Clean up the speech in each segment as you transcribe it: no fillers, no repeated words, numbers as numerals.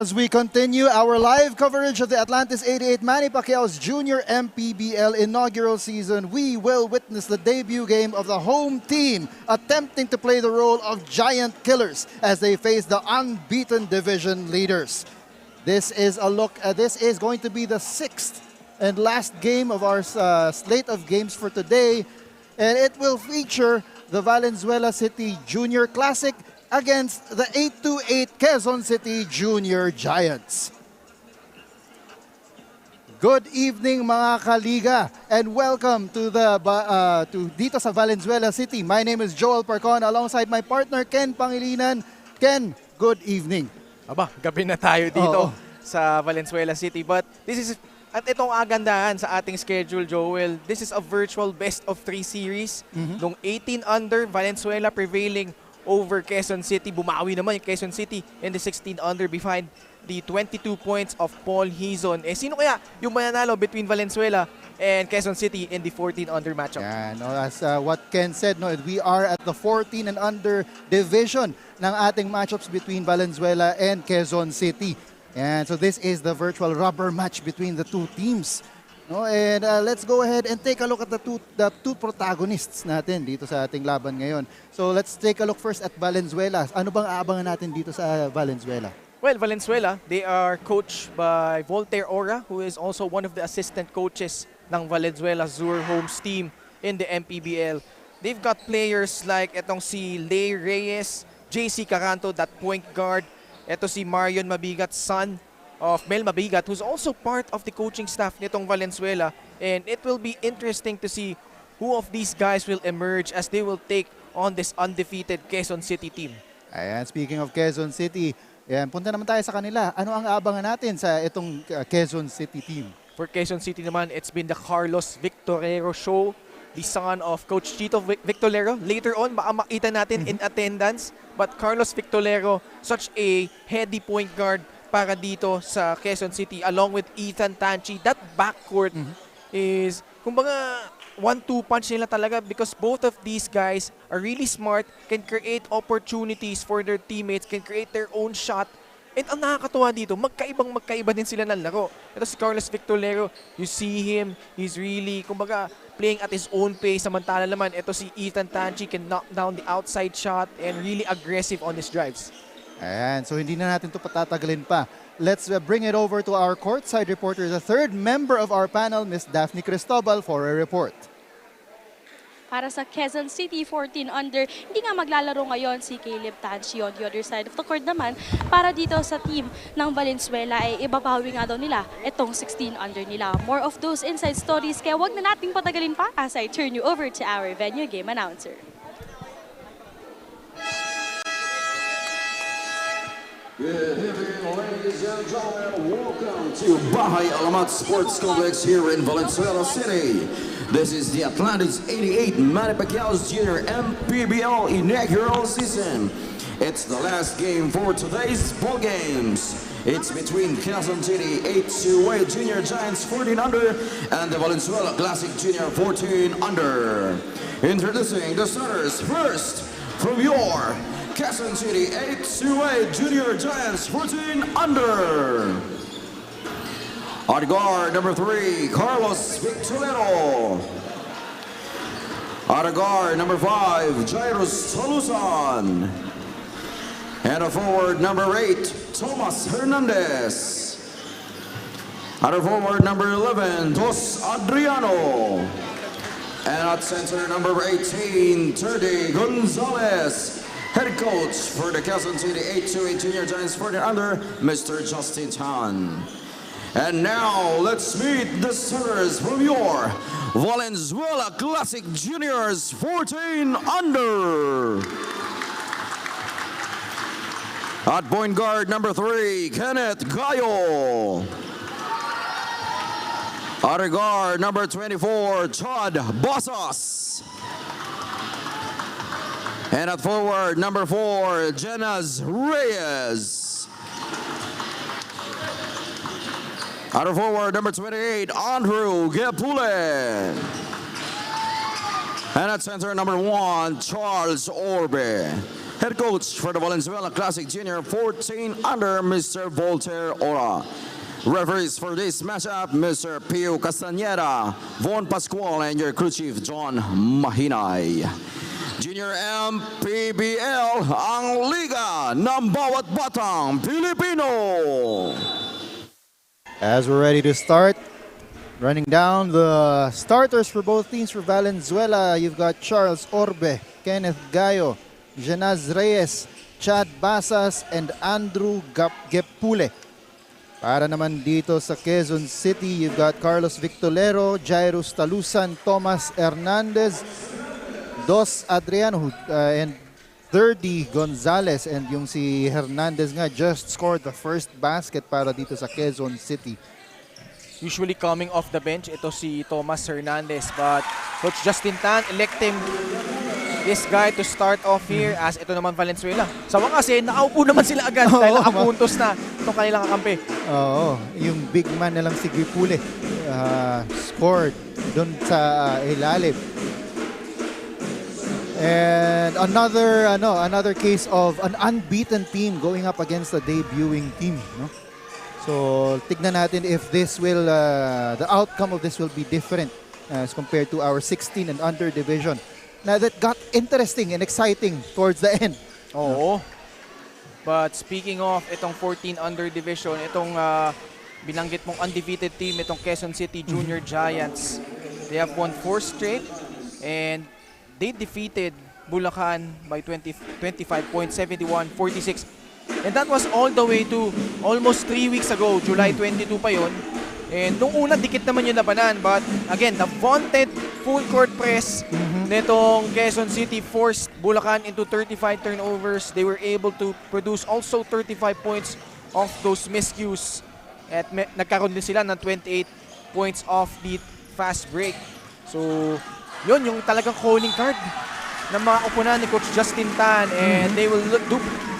As we continue our live coverage of the Atlantis 88 Manny Pacquiao's Junior MPBL inaugural season, we will witness the debut game of the home team attempting to play the role of giant killers as they face the unbeaten division leaders. This is going to be the sixth and last game of our slate of games for today, and it will feature the Valenzuela City Junior Classic against the 828 Quezon City Junior Giants. Good evening mga kaliga and welcome to dito sa Valenzuela City. My name is Joel Parcon alongside my partner Ken Pangilinan. Ken, good evening. Aba, gabi na tayo dito sa Valenzuela City. But at itong agandahan sa ating schedule, Joel, this is a virtual best of 3 series. Nung 18 under, Valenzuela prevailing over Quezon City. Bumawi naman yung Quezon City in the 16 under behind the 22 points of Paul Hizon. Sino kaya yung mananalo between Valenzuela and Quezon City in the 14 under matchup? Yeah, as what Ken said, we are at the 14 and under division ng ating matchups between Valenzuela and Quezon City. And so this is the virtual rubber match between the two teams. And let's go ahead and take a look at the two protagonists natin dito sa ating laban ngayon. So let's take a look first at Valenzuela. Ano bang aabangan natin dito sa Valenzuela? Well, Valenzuela, they are coached by Voltaire Ora, who is also one of the assistant coaches ng Valenzuela Zur Homes team in the MPBL. They've got players like etong si Lay Reyes, JC Caranto, that point guard. Ito si Marion Mabigat, son of Mel Mabigat, who's also part of the coaching staff nitong Valenzuela. And it will be interesting to see who of these guys will emerge as they will take on this undefeated Quezon City team. Ayan, speaking of Quezon City, punta naman tayo sa kanila. Ano ang aabangan natin sa itong Quezon City team? For Quezon City naman, it's been the Carlos Victorero show, the son of Coach Chito Victorero. Later on, baka makita natin in attendance. But Carlos Victorero, such a heady point guard para dito sa Quezon City, along with Ethan Tanchi. That backcourt is, kumbaga, 1-2 punch nila talaga because both of these guys are really smart, can create opportunities for their teammates, can create their own shot. And ang nakakatuwa dito, magkaiba din sila ng laro. Ito si Carlos Victorero, you see him, he's really, kumbaga, playing at his own pace. Samantala naman, ito si Ethan Tanchi can knock down the outside shot and really aggressive on his drives. Ayan, so hindi na natin ito patatagalin pa. Let's bring it over to our courtside reporter, the third member of our panel, Ms. Daphne Cristobal, for a report. Para sa Quezon City 14 under, hindi nga maglalaro ngayon si Caleb Tanchi. On the other side of the court naman, para dito sa team ng Valenzuela ay ibabawi nga daw nila itong 16 under nila. More of those inside stories, kaya wag na nating patagalin pa as I turn you over to our venue game announcer. Good evening, ladies and gentlemen. Welcome to Bahayang Sports Complex here in Valenzuela City. This is the Atlantis 88 Manny Pacquiao's Junior MPBL inaugural season. It's the last game for today's ball games. It's between Quezon City 828 Junior Giants 14 under and the Valenzuela Classic Junior 14 under. Introducing the starters first from your Quezon City 828 Junior Giants 14 under. On guard number 3, Carlos Victorero. On guard number 5, Jairus Tolusan. And a forward number 8, Tomas Hernandez. On forward number 11, Dos Adriano. And at center number 18, Terdy Gonzalez. Head coach for the Quezon City 828 Junior Giants 14 under, Mr. Justin Tan. And now let's meet the starters from your Valenzuela Classic Juniors 14 under. At point guard number 3, Kenneth Gayo. At guard number 24, Chad Basas. And at forward number 4, Jenas Reyes. At forward number 28, Andrew Gepule. And at center number 1, Charles Orbe. Head coach for the Valenzuela Classic Junior 14 under Mr. Voltaire Ora. Referees for this matchup, Mr. Pio Castañeda, Von Pascual, and your crew chief, John Mahinay. Junior MPBL, ang liga ng bawat batang Pilipino. As we're ready to start, running down the starters for both teams. For Valenzuela, you've got Charles Orbe, Kenneth Gayo, Janaz Reyes, Chad Basas, and Andrew Gepule. Para naman dito sa Quezon City, you've got Carlos Victolero, Jairus Talusan, Thomas Hernandez, Dos Adriano, and 30 Gonzalez. And yung si Hernandez nga just scored the first basket para dito sa Quezon City. Usually coming off the bench, ito si Thomas Hernandez. But Coach Justin Tan electing this guy to start off here as ito naman Valenzuela. Sa wakas nakaupo naman sila agad dahil nakapuntos na itong kanilang kakampi. Oo, yung big man na lang si Guipule scored doon sa ilalim. And another case of an unbeaten team going up against a debuting team, no? So tignan natin if this will the outcome of this will be different as compared to our 16 and under division. Now that got interesting and exciting towards the end. Oo. But speaking of itong 14 under division, itong binanggit mong undefeated team, itong Quezon City Junior Giants. They have won 4 straight and they defeated Bulacan by 25 points, 71-46. And that was all the way to almost 3 weeks ago, July 22 pa yon. And nung una, dikit naman yung labanan. But again, the vaunted full court press nitong Quezon City forced Bulacan into 35 turnovers. They were able to produce also 35 points off those miscues. At nagkaroon din sila ng 28 points off the fast break. So, yun yung talagang calling card ng mga oponan ni Coach Justin Tan, and they will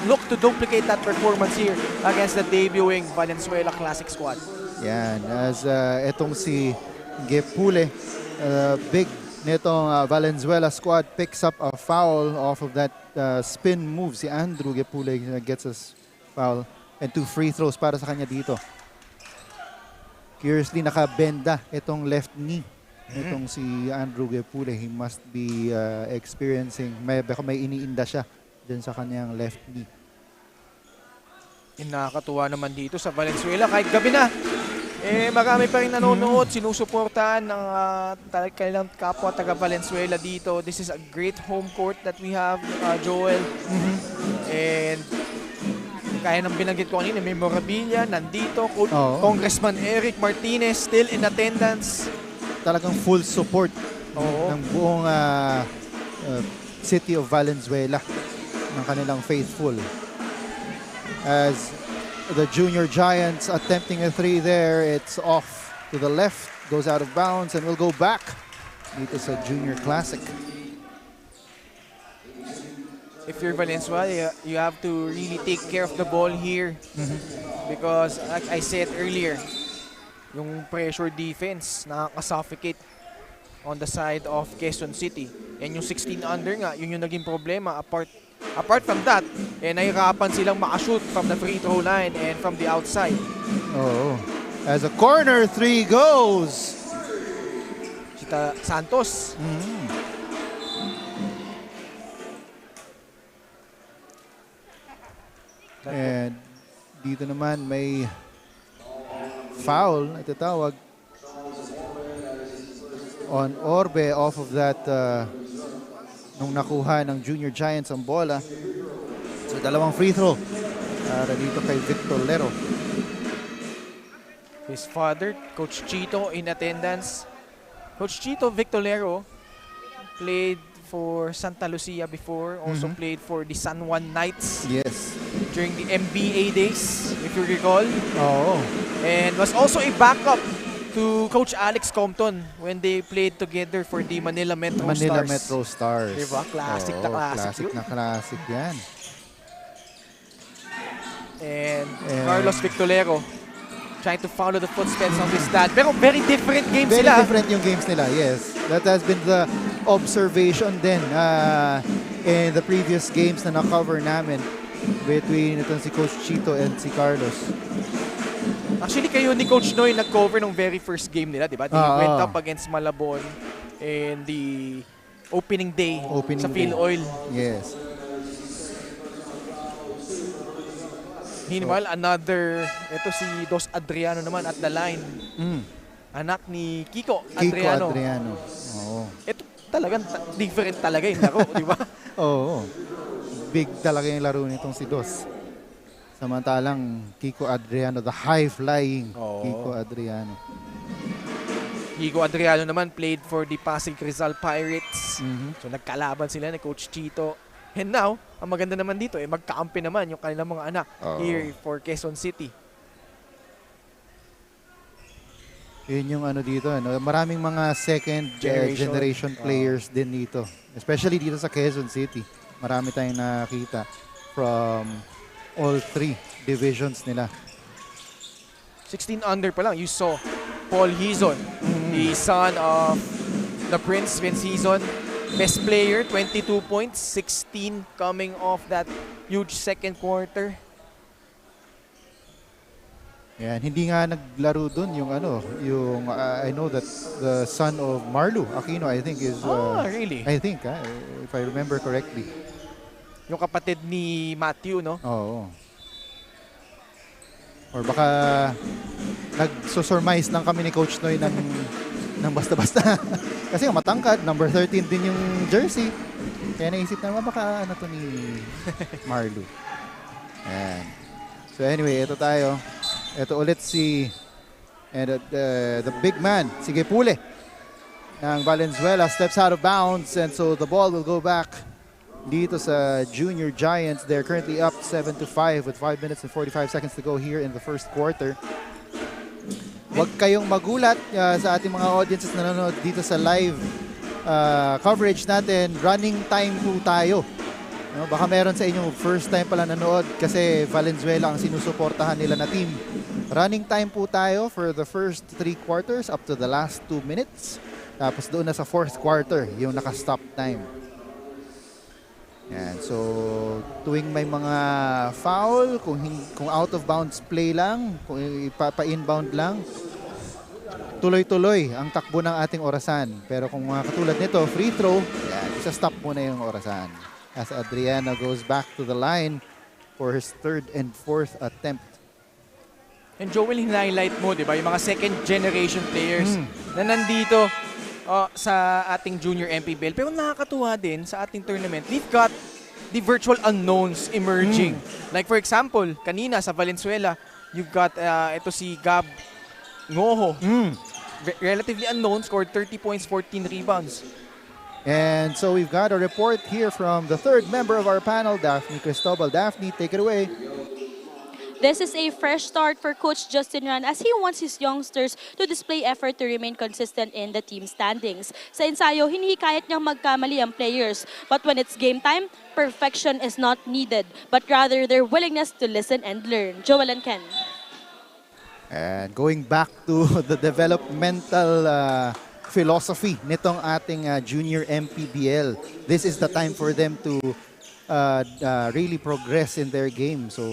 look to duplicate that performance here against the debuting Valenzuela Classic squad. Yan, as etong si Gepule, big nitong Valenzuela squad picks up a foul off of that spin move. Si Andrew Gepule gets a foul and 2 free throws para sa kanya dito. Curiously, nakabenda itong left knee. Itong si Andrew Gepule, he must be experiencing, may iniinda siya dyan sa kanyang left knee. Nakakatuwa naman dito sa Valenzuela. Kahit gabi na, marami pa rin nanonood, sinusuportahan ng kanilang kapwa taga Valenzuela dito. This is a great home court that we have, Joel. And kaya nang binanggit ko kanina, memorabilia, nandito. Congressman Eric Martinez still in attendance. Talagang full support ng buong city of Valenzuela, ng kanilang faithful. As the Junior Giants attempting a 3 there, it's off to the left, goes out of bounds, and will go back dito sa Junior Classic. If you're Valenzuela, you have to really take care of the ball here because, like I said earlier, yung pressure defense nakaka-suffocate on the side of Quezon City. And yung 16 under nga, yun yung naging problema. Apart from that, nahirapan silang makashoot from the free throw line and from the outside. As a corner 3 goes. Chita Santos. And dito naman may foul na tatawag on Orbe off of that nung nakuha ng Junior Giants ang bola. So 2 free throw para dito kay Victolero. His father, Coach Chito, in attendance. Coach Chito Victolero played for Santa Lucia before, also played for the San Juan Knights. Yes. During the MBA days, if you recall. And was also a backup to Coach Alex Compton when they played together for the Manila Metro Stars. Manila Metro Stars. Diba? Classic na classic. Classic na classic yan. And Carlos Victolero trying to follow the footsteps of his dad. Pero very different games sila. Very different yung games nila, yes. That has been the observation din. in the previous games na na-cover namin between itong si Coach Chito and si Carlos. Actually, kayo ni Coach Noy nag-cover ng very first game nila, di ba? They went up against Malabon in the opening day sa Phil Oil. Yes. Meanwhile, ito si Dos Adriano naman at the line. Anak ni Kiko Adriano. Oo. Ito talagang different talaga yung laro, di ba? Oo. Big talaga yung laro nitong si Dos. Samantalang Kiko Adriano, the high-flying Kiko Adriano. Kiko Adriano naman played for the Pasig Rizal Pirates. So nagkalaban sila ni Coach Chito. And now, ang maganda naman dito, magkakampi naman yung kanilang mga anak here for Quezon City. Yun yung ano dito. Maraming mga second generation players din dito. Especially dito sa Quezon City. Marami tayong nakita from all three divisions nila. 16 under pa lang, you saw Paul Hizon, the son of the Prince Vince Hizon. Best player, 22 points, 16 coming off that huge second quarter. Yan, hindi nga naglaro dun yung I know that the son of Marlu Aquino, I think is really? I think if I remember correctly. Yung kapatid ni Matthew, no? Oo. Or baka nagsusurmise lang kami ni Coach Noy ng basta-basta. Kasi matangkad, number 13 din yung jersey. Kaya naisip na baka ano to ni Marlu. Ayan. So anyway, ito tayo. Ito ulit the big man, si Gepule ng Valenzuela steps out of bounds, and so the ball will go back dito sa Junior Giants. They're currently up 7-5 with 5 minutes and 45 seconds to go here in the first quarter. Huwag kayong magulat sa ating mga audiences na nanonood dito sa live coverage natin. Running time po tayo. No, baka meron sa inyo first time pala nanood kasi Valenzuela ang sinusuportahan nila na team. Running time po tayo for the first 3 quarters up to the last 2 minutes. Tapos doon na sa fourth quarter, yung naka-stop time. Yan. So, tuwing may mga foul, kung out of bounds play lang, kung pa-inbound lang, tuloy-tuloy ang takbo ng ating orasan. Pero kung katulad nito, free throw, yan, isa-stop muna yung orasan. As Adriano goes back to the line for his third and fourth attempt. And Joel, highlight mo, di ba? Yung mga second generation players na nandito sa ating junior MPBL. Pero nakakatuwa din sa ating tournament, we've got the virtual unknowns emerging. Like for example, kanina sa Valenzuela, you've got ito si Gab Ngoho. Relatively unknown, scored 30 points, 14 rebounds. And so we've got a report here from the third member of our panel, Daphne Cristobal. Daphne, take it away. This is a fresh start for Coach Justin Ran as he wants his youngsters to display effort to remain consistent in the team standings. Sa ensayo, hinihikayat niyang magkamali ang players. But when it's game time, perfection is not needed, but rather their willingness to listen and learn. Joel and Ken. And going back to the developmental philosophy nitong ating junior MPBL, this is the time for them to really progress in their game. So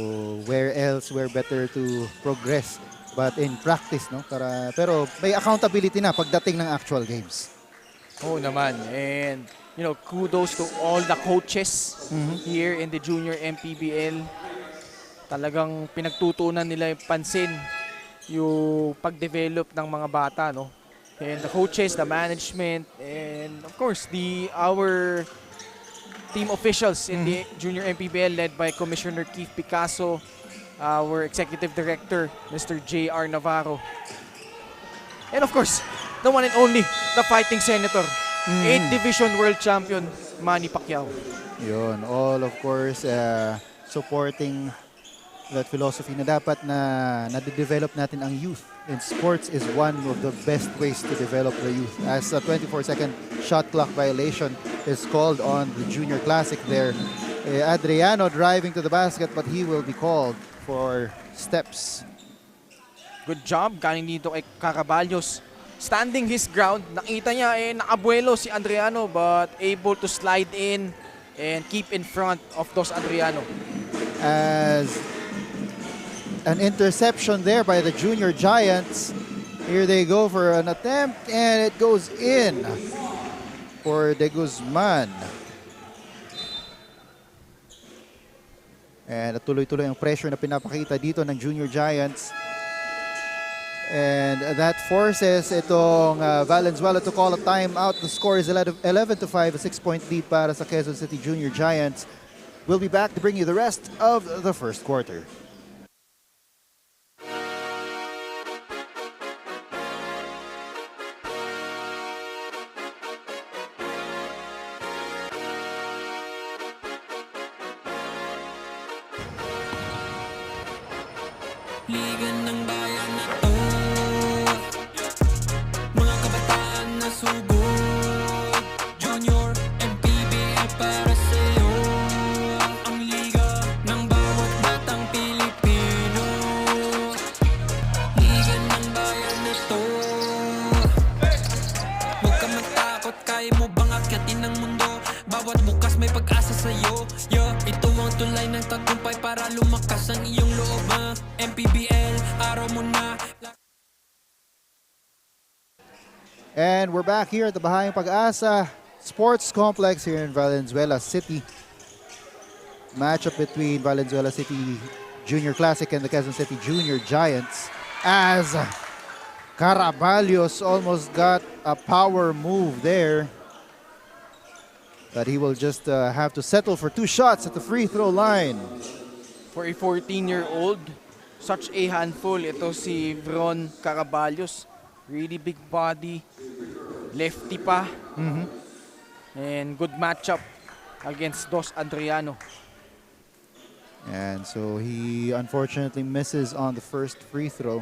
where better to progress but in practice, no? Pero may accountability na pagdating ng actual games. Oo naman. And you know, kudos to all the coaches here in the junior MPBL. Talagang pinagtutunan nila yung pansin yung pag-develop ng mga bata, no? And the coaches, the management, and of course our team officials in the junior MPBL led by Commissioner Keith Picasso, our executive director, Mr. J.R. Navarro. And of course, the one and only, the fighting senator, 8th Division World Champion, Manny Pacquiao. Yun, all of course supporting that philosophy na dapat na nade-develop natin ang youth. And sports is one of the best ways to develop the youth. As a 24-second shot clock violation is called on the Junior Classic there. Adriano driving to the basket, but he will be called for steps. Good job galing dito kay Caraballos. Standing his ground, nakita niya nakabuelo si Adriano but able to slide in and keep in front of Dos Adriano. As an interception there by the Junior Giants. Here they go for an attempt and it goes in for De Guzman. And tuloy-tuloy ang pressure na pinapakita dito ng Junior Giants. And that forces itong Valenzuela to call a timeout. The score is 11-5, a 6-point lead para sa Quezon City Junior Giants. We'll be back to bring you the rest of the first quarter. Liga ng bayan na to, mga kabataan na sugod, Junior, MPBL para sa'yo. Ang liga ng bawat batang Pilipino, liga ng bayan na to. Huwag ka matakot, kaya mo bang akyatin ang mundo? Bawat bukas may pag-asa sa'yo. Ito ang tulay ng tagumpay para lumakas ang iyong loob. MPBL, araw mo na. And we're back here at the Bahayang Pag-asa Sports Complex here in Valenzuela City. Matchup between Valenzuela City Junior Classic and the Quezon City Junior Giants. As Caraballos almost got a power move there, but he will just have to settle for 2 shots at the free throw line. For a 14-year-old, such a handful. Ito si Vron Caraballos. Really big body. Lefty pa. And good matchup against Dos Adriano. And so he unfortunately misses on the first free throw.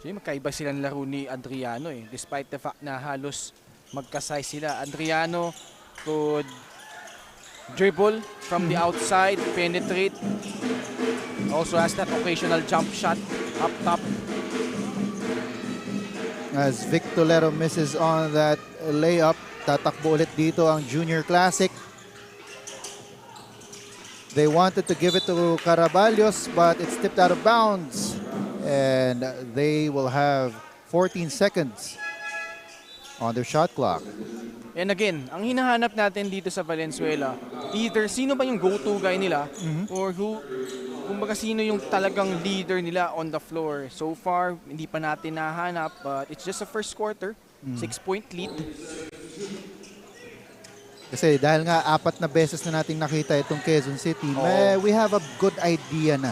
So, magkaiba silang laro ni Adriano eh. Despite the fact na halos magkasay sila. Adriano could dribble from the outside, penetrate. Also has that occasional jump shot up top. As Victor Lero misses on that layup, tatakbo ulit dito ang Junior Classic. They wanted to give it to Caraballos, but it's tipped out of bounds. And they will have 14 seconds on their shot clock. And again, ang hinahanap natin dito sa Valenzuela, either sino ba yung go-to guy nila or kumbaga sino yung talagang leader nila on the floor. So far, hindi pa natin nahanap, but it's just a first quarter, 6-point lead. Kasi dahil nga 4 na beses na nating nakita itong Quezon City, we have a good idea na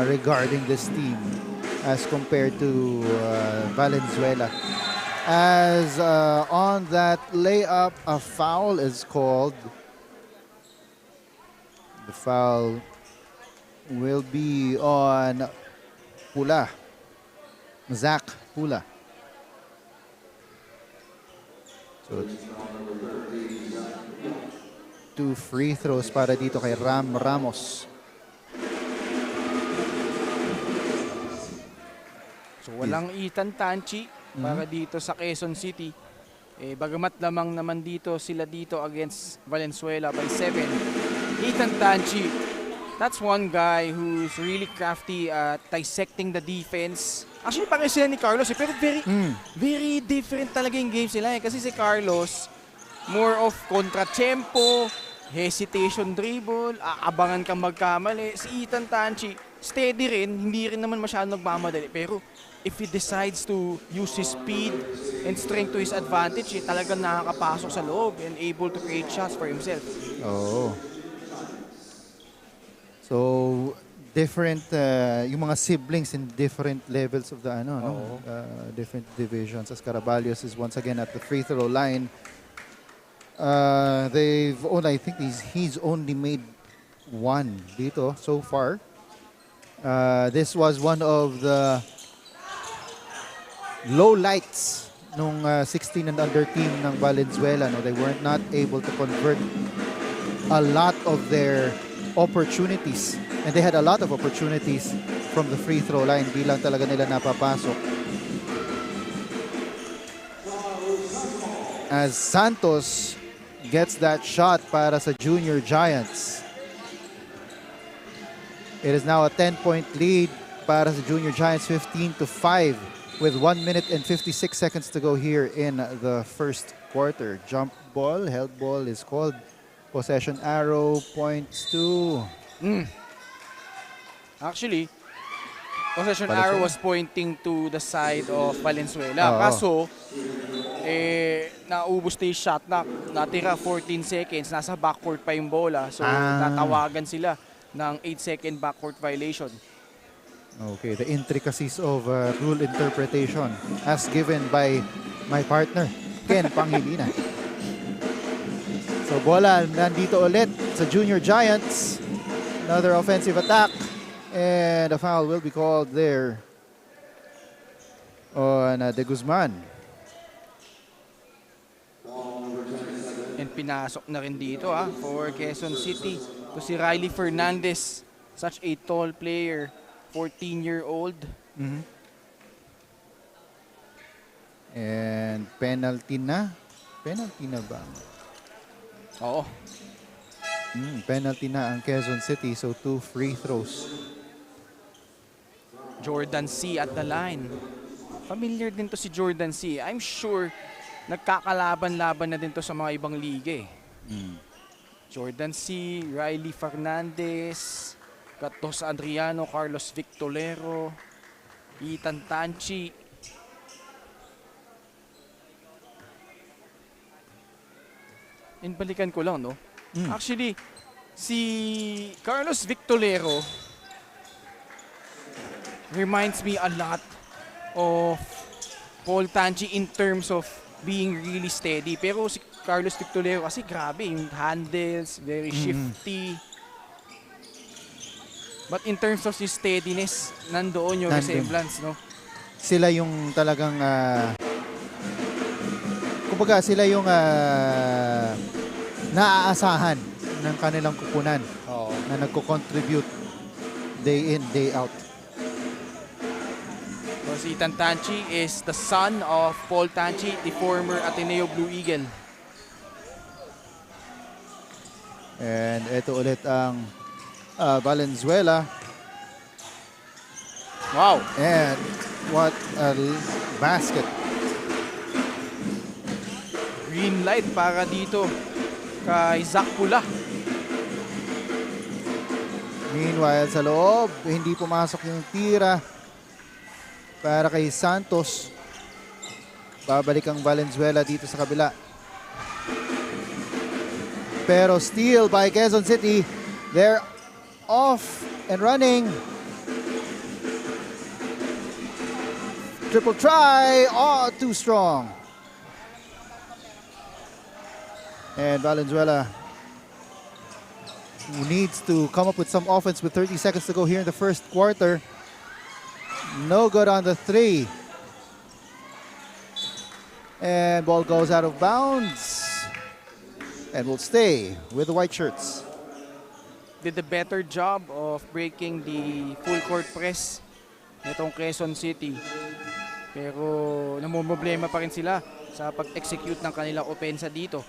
regarding this team as compared to Valenzuela. As on that layup, a foul is called. The foul will be on Pula. Zach Pula. So, 2 free throws para dito kay Ram Ramos. So walang Ethan Tanchi para dito sa Quezon City. Bagamat lamang naman dito sila dito against Valenzuela by 7. Ethan Tanchi, that's one guy who's really crafty at dissecting the defense. Actually, parang sila ni Carlos pero very different talaga yung games nila kasi si Carlos more of kontra-tempo, hesitation dribble, aabangan kang magkamali. Si Ethan Tanchi, steady rin, hindi rin naman masyadong nagmamadali pero if he decides to use his speed and strength to his advantage, talagang nakakapasok sa loob and able to create shots for himself. Oh. So, different, yung mga siblings in different levels of the, different divisions. As Caraballos is once again at the free throw line. I think he's only made 1 dito so far. This was one of the low lights nung 16 and under team ng Valenzuela. No? They weren't not able to convert a lot of their opportunities. And they had a lot of opportunities from the free throw line. Di lang talaga nila napapasok. As Santos gets that shot para sa Junior Giants. It is now a 10-point lead para sa Junior Giants, 15-5 with 1 minute and 56 seconds to go here in the first quarter. Jump ball, held ball is called. Possession arrow points to... Actually, possession Valenzuela. arrow was pointing to the side of Valenzuela. Oo. Kaso, naubos na yung shot clock. Natira 14 seconds. Nasa backcourt pa yung bola. So, tatawagan sila ng 8-second backcourt violation. Okay, the intricacies of rule interpretation as given by my partner, Ken Pangilinan. So bola nandito ulit sa Junior Giants. Another offensive attack. And a foul will be called there on De Guzman. And pinasok na rin dito for Quezon City. To si Riley Fernandez. Such a tall player. 14-year-old. And penalty na. Penalty na ba? Oo. Penalty na ang Quezon City. So 2 free throws. Jordan C. at the line. Familiar din to si Jordan C. I'm sure nagkakalaban-laban na din to sa mga ibang liga Jordan C., Riley Fernandez, Gatos Adriano, Carlos Victolero, Ethan Tanchi. And balikan ko lang, no? Actually, si Carlos Victolero reminds me a lot of Paul Tanchi in terms of being really steady. Pero si Carlos Victolero kasi grabe, yung handles, very shifty. But in terms of yung steadiness, nandoon yung resemblance, no? Sila yung talagang kumbaga sila yung naaasahan ng kanilang kupunan na nagko-contribute day in, day out. So si Ethan Tanchi is the son of Paul Tanchi, the former Ateneo Blue Eagle. And ito ulit ang Valenzuela. Wow! And what a basket. Green light para dito kay Zach Pula. Meanwhile, sa loob, hindi pumasok yung tira para kay Santos. Babalik ang Valenzuela dito sa kabila. Pero steal by Quezon City. They're off and running. Triple try. Oh, too strong. And Valenzuela, who needs to come up with some offense with 30 seconds to go here in the first quarter. No good on the three. And ball goes out of bounds. And will stay with the white shirts. Did a better job of breaking the full court press nitong Quezon City. Pero namumroblema pa rin sila sa pag-execute ng kanilang opensa dito.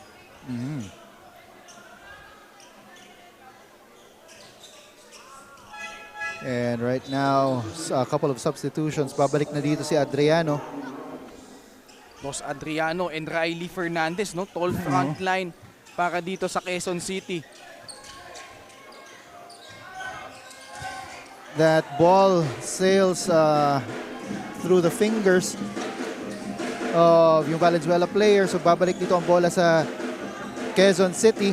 And right now, a couple of substitutions. Babalik na dito si Adriano. Dos Adriano and Riley Fernandez, no? Tall front line para dito sa Quezon City. That ball sails through the fingers of yung Valenzuela player. So babalik dito ang bola sa Quezon City.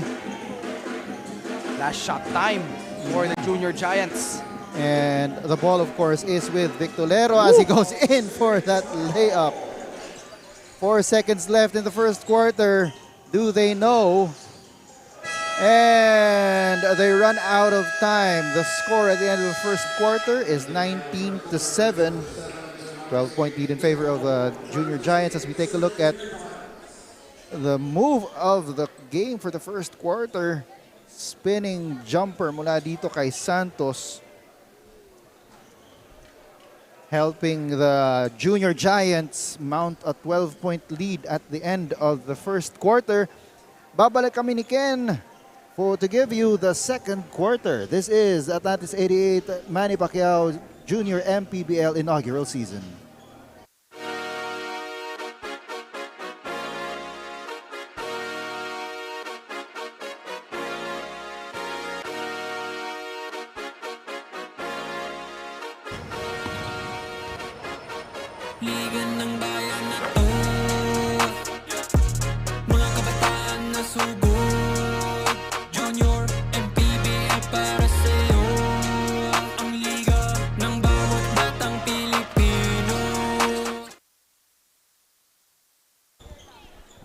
Last shot time for the Junior Giants. And the ball, of course, is with Victolero as he goes in for that layup. 4 seconds left in the first quarter. Do they know? And they run out of time. The score at the end of the first quarter is 19-7. 12-point lead in favor of Junior Giants as we take a look at the move of the game for the first quarter. Spinning jumper mula dito kay Santos, helping the Junior Giants mount a 12-point lead at the end of the first quarter. babalik kami ni Ken to give you the second quarter. This is Atlantis 88 Manny Pacquiao Jr. MPBL inaugural season. Liga ng bayan na to, mga kabataan na sugod. Junior, MPBL para sa'yo, ang liga ng bawat batang Pilipino.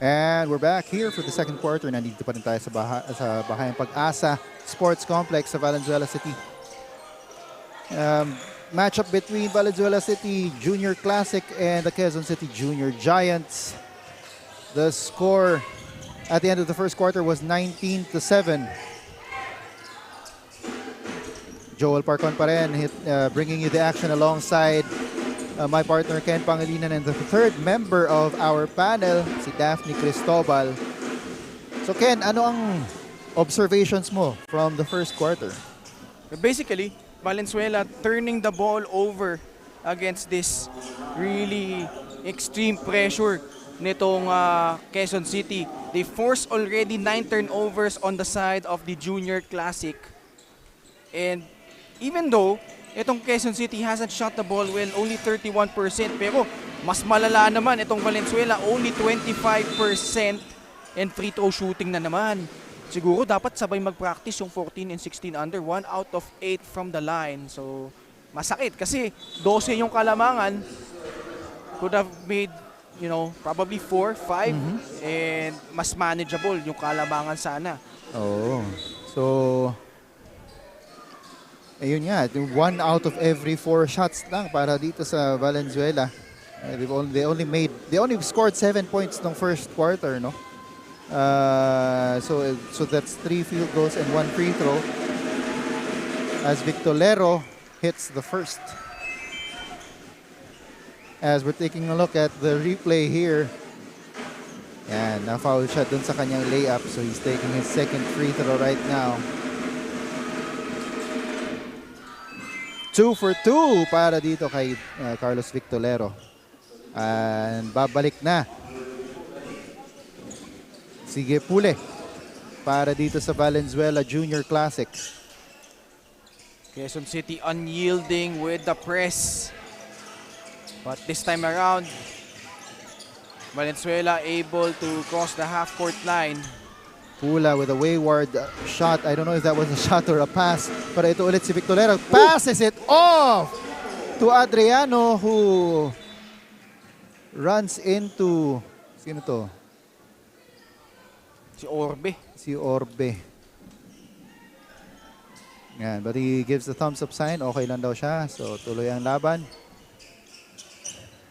And we're back here for the second quarter. Nandito pa rin tayo sa Bahayang Pag-asa Sports Complex sa Valenzuela City. Matchup between Valenzuela City Junior Classic and the Quezon City Junior Giants. The score at the end of the first quarter was 19-7. Joel Parcon pa rin, bringing you the action alongside my partner Ken Pangilinan and the third member of our panel, si Daphne Cristobal. So Ken, ano ang observations mo from the first quarter? Basically, Valenzuela turning the ball over against this really extreme pressure nitong Quezon City. They forced already 9 turnovers on the side of the Junior Classic. And even though itong Quezon City hasn't shot the ball well, only 31%, pero mas malala naman itong Valenzuela, only 25% and free throw shooting na naman. Siguro dapat sabay mag-practice yung 14 and 16 under, 1 out of 8 from the line. So, masakit kasi 12 yung kalamangan. Could have made, you know, probably 4, 5, and mas manageable yung kalamangan sana. Oh, so ayun nga, 1 out of every 4 shots lang para dito sa Valenzuela. They only scored 7 points nung first quarter, no? So that's 3 field goals and 1 free throw as Victolero hits the first. As we're taking a look at the replay here, yan, na-foul shot dun sa kanyang layup, so he's taking his second free throw right now. 2 for 2 para dito kay Carlos Victolero. And babalik na sige Pule para dito sa Valenzuela Junior Classic. Quezon City unyielding with the press. But this time around, Valenzuela able to cross the half-court line. Pula with a wayward shot. I don't know if that was a shot or a pass. Pero ito ulit si Victolero. Passes it off to Adriano who runs into... Sino to? Si Orbe. Yan, but he gives the thumbs up sign. Okay lang daw siya. So tuloy ang laban.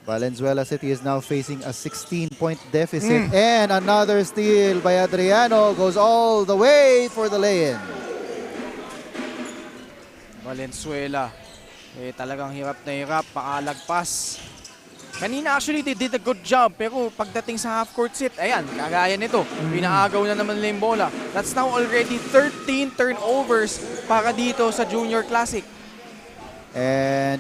Valenzuela City is now facing a 16-point deficit. And another steal by Adriano goes all the way for the lay-in. Valenzuela, talagang hirap na hirap, pakalagpas. Kanina actually they did a good job, pero pagdating sa half-court set, ayan, kagaya nito. Pinaagaw na naman nila yung bola. That's now already 13 turnovers para dito sa Junior Classic. And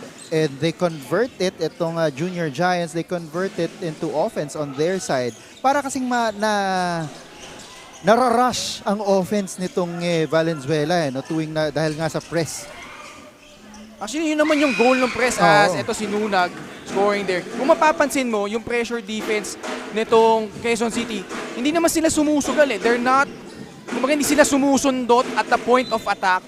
they convert it, itong Junior Giants, they convert it into offense on their side. Para kasing nararush ang offense nitong Valenzuela, no, dahil nga sa press. Actually, yun naman yung goal ng press as ito si Nunag scoring there. Kung mapapansin mo, yung pressure defense nitong Quezon City, hindi naman sila sumusugal eh. They're not, kumbaga hindi sila sumusundot at the point of attack.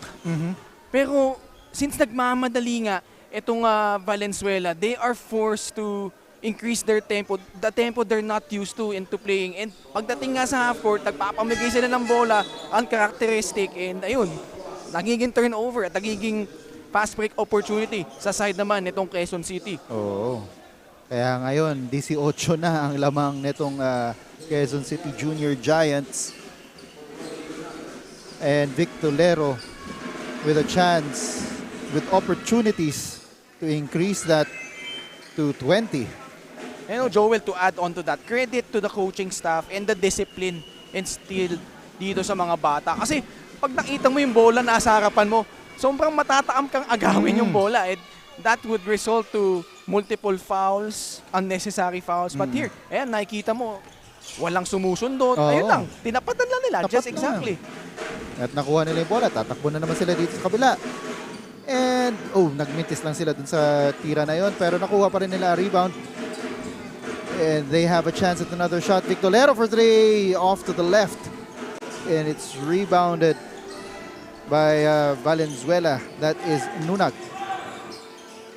Pero since nagmamadali nga itong Valenzuela, they are forced to increase their tempo, the tempo they're not used to into playing. And pagdating nga sa half court, nagpapamigay sila ng bola, uncharacteristic, and ayun, nagiging turnover at nagiging fast break opportunity sa side naman nitong Quezon City. Oo. Kaya ngayon, 18 na ang lamang nitong Quezon City Junior Giants. And Victolero with a chance, with opportunities to increase that to 20. You know, Joel, to add on to that, credit to the coaching staff and the discipline instilled dito sa mga bata. Kasi pag nakita mo yung bola na sa harapan mo, sobrang matataam kang agawin yung bola. And that would result to multiple fouls, unnecessary fouls. But here, ayan, nakikita mo, walang sumusundot. Ayun lang, tinapatan lang nila. Tapat Just exactly. At nakuha nila yung bola. Tatakbo na naman sila dito sa kabila. And, nagmintis lang sila dun sa tira na yon. Pero nakuha pa rin nila a rebound. And they have a chance at another shot. Victolero for 3 off to the left. And it's rebounded by Valenzuela. That is Nunag.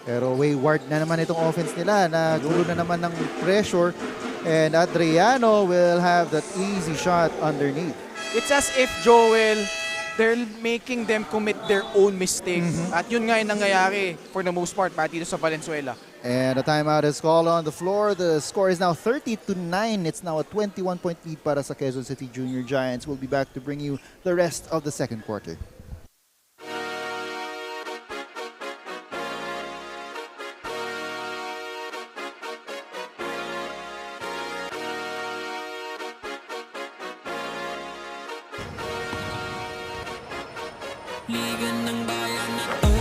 Pero wayward na naman itong offense nila. Nagulo na naman ng pressure. And Adriano will have that easy shot underneath. It's as if, Joel, they're making them commit their own mistakes. At yun nga yung nangyayari for the most part para dito sa Valenzuela. And a timeout is called on the floor. The score is now 30-9. It's now a 21-point lead para sa Quezon City Junior Giants. We'll be back to bring you the rest of the second quarter. Liga ng bayan na to,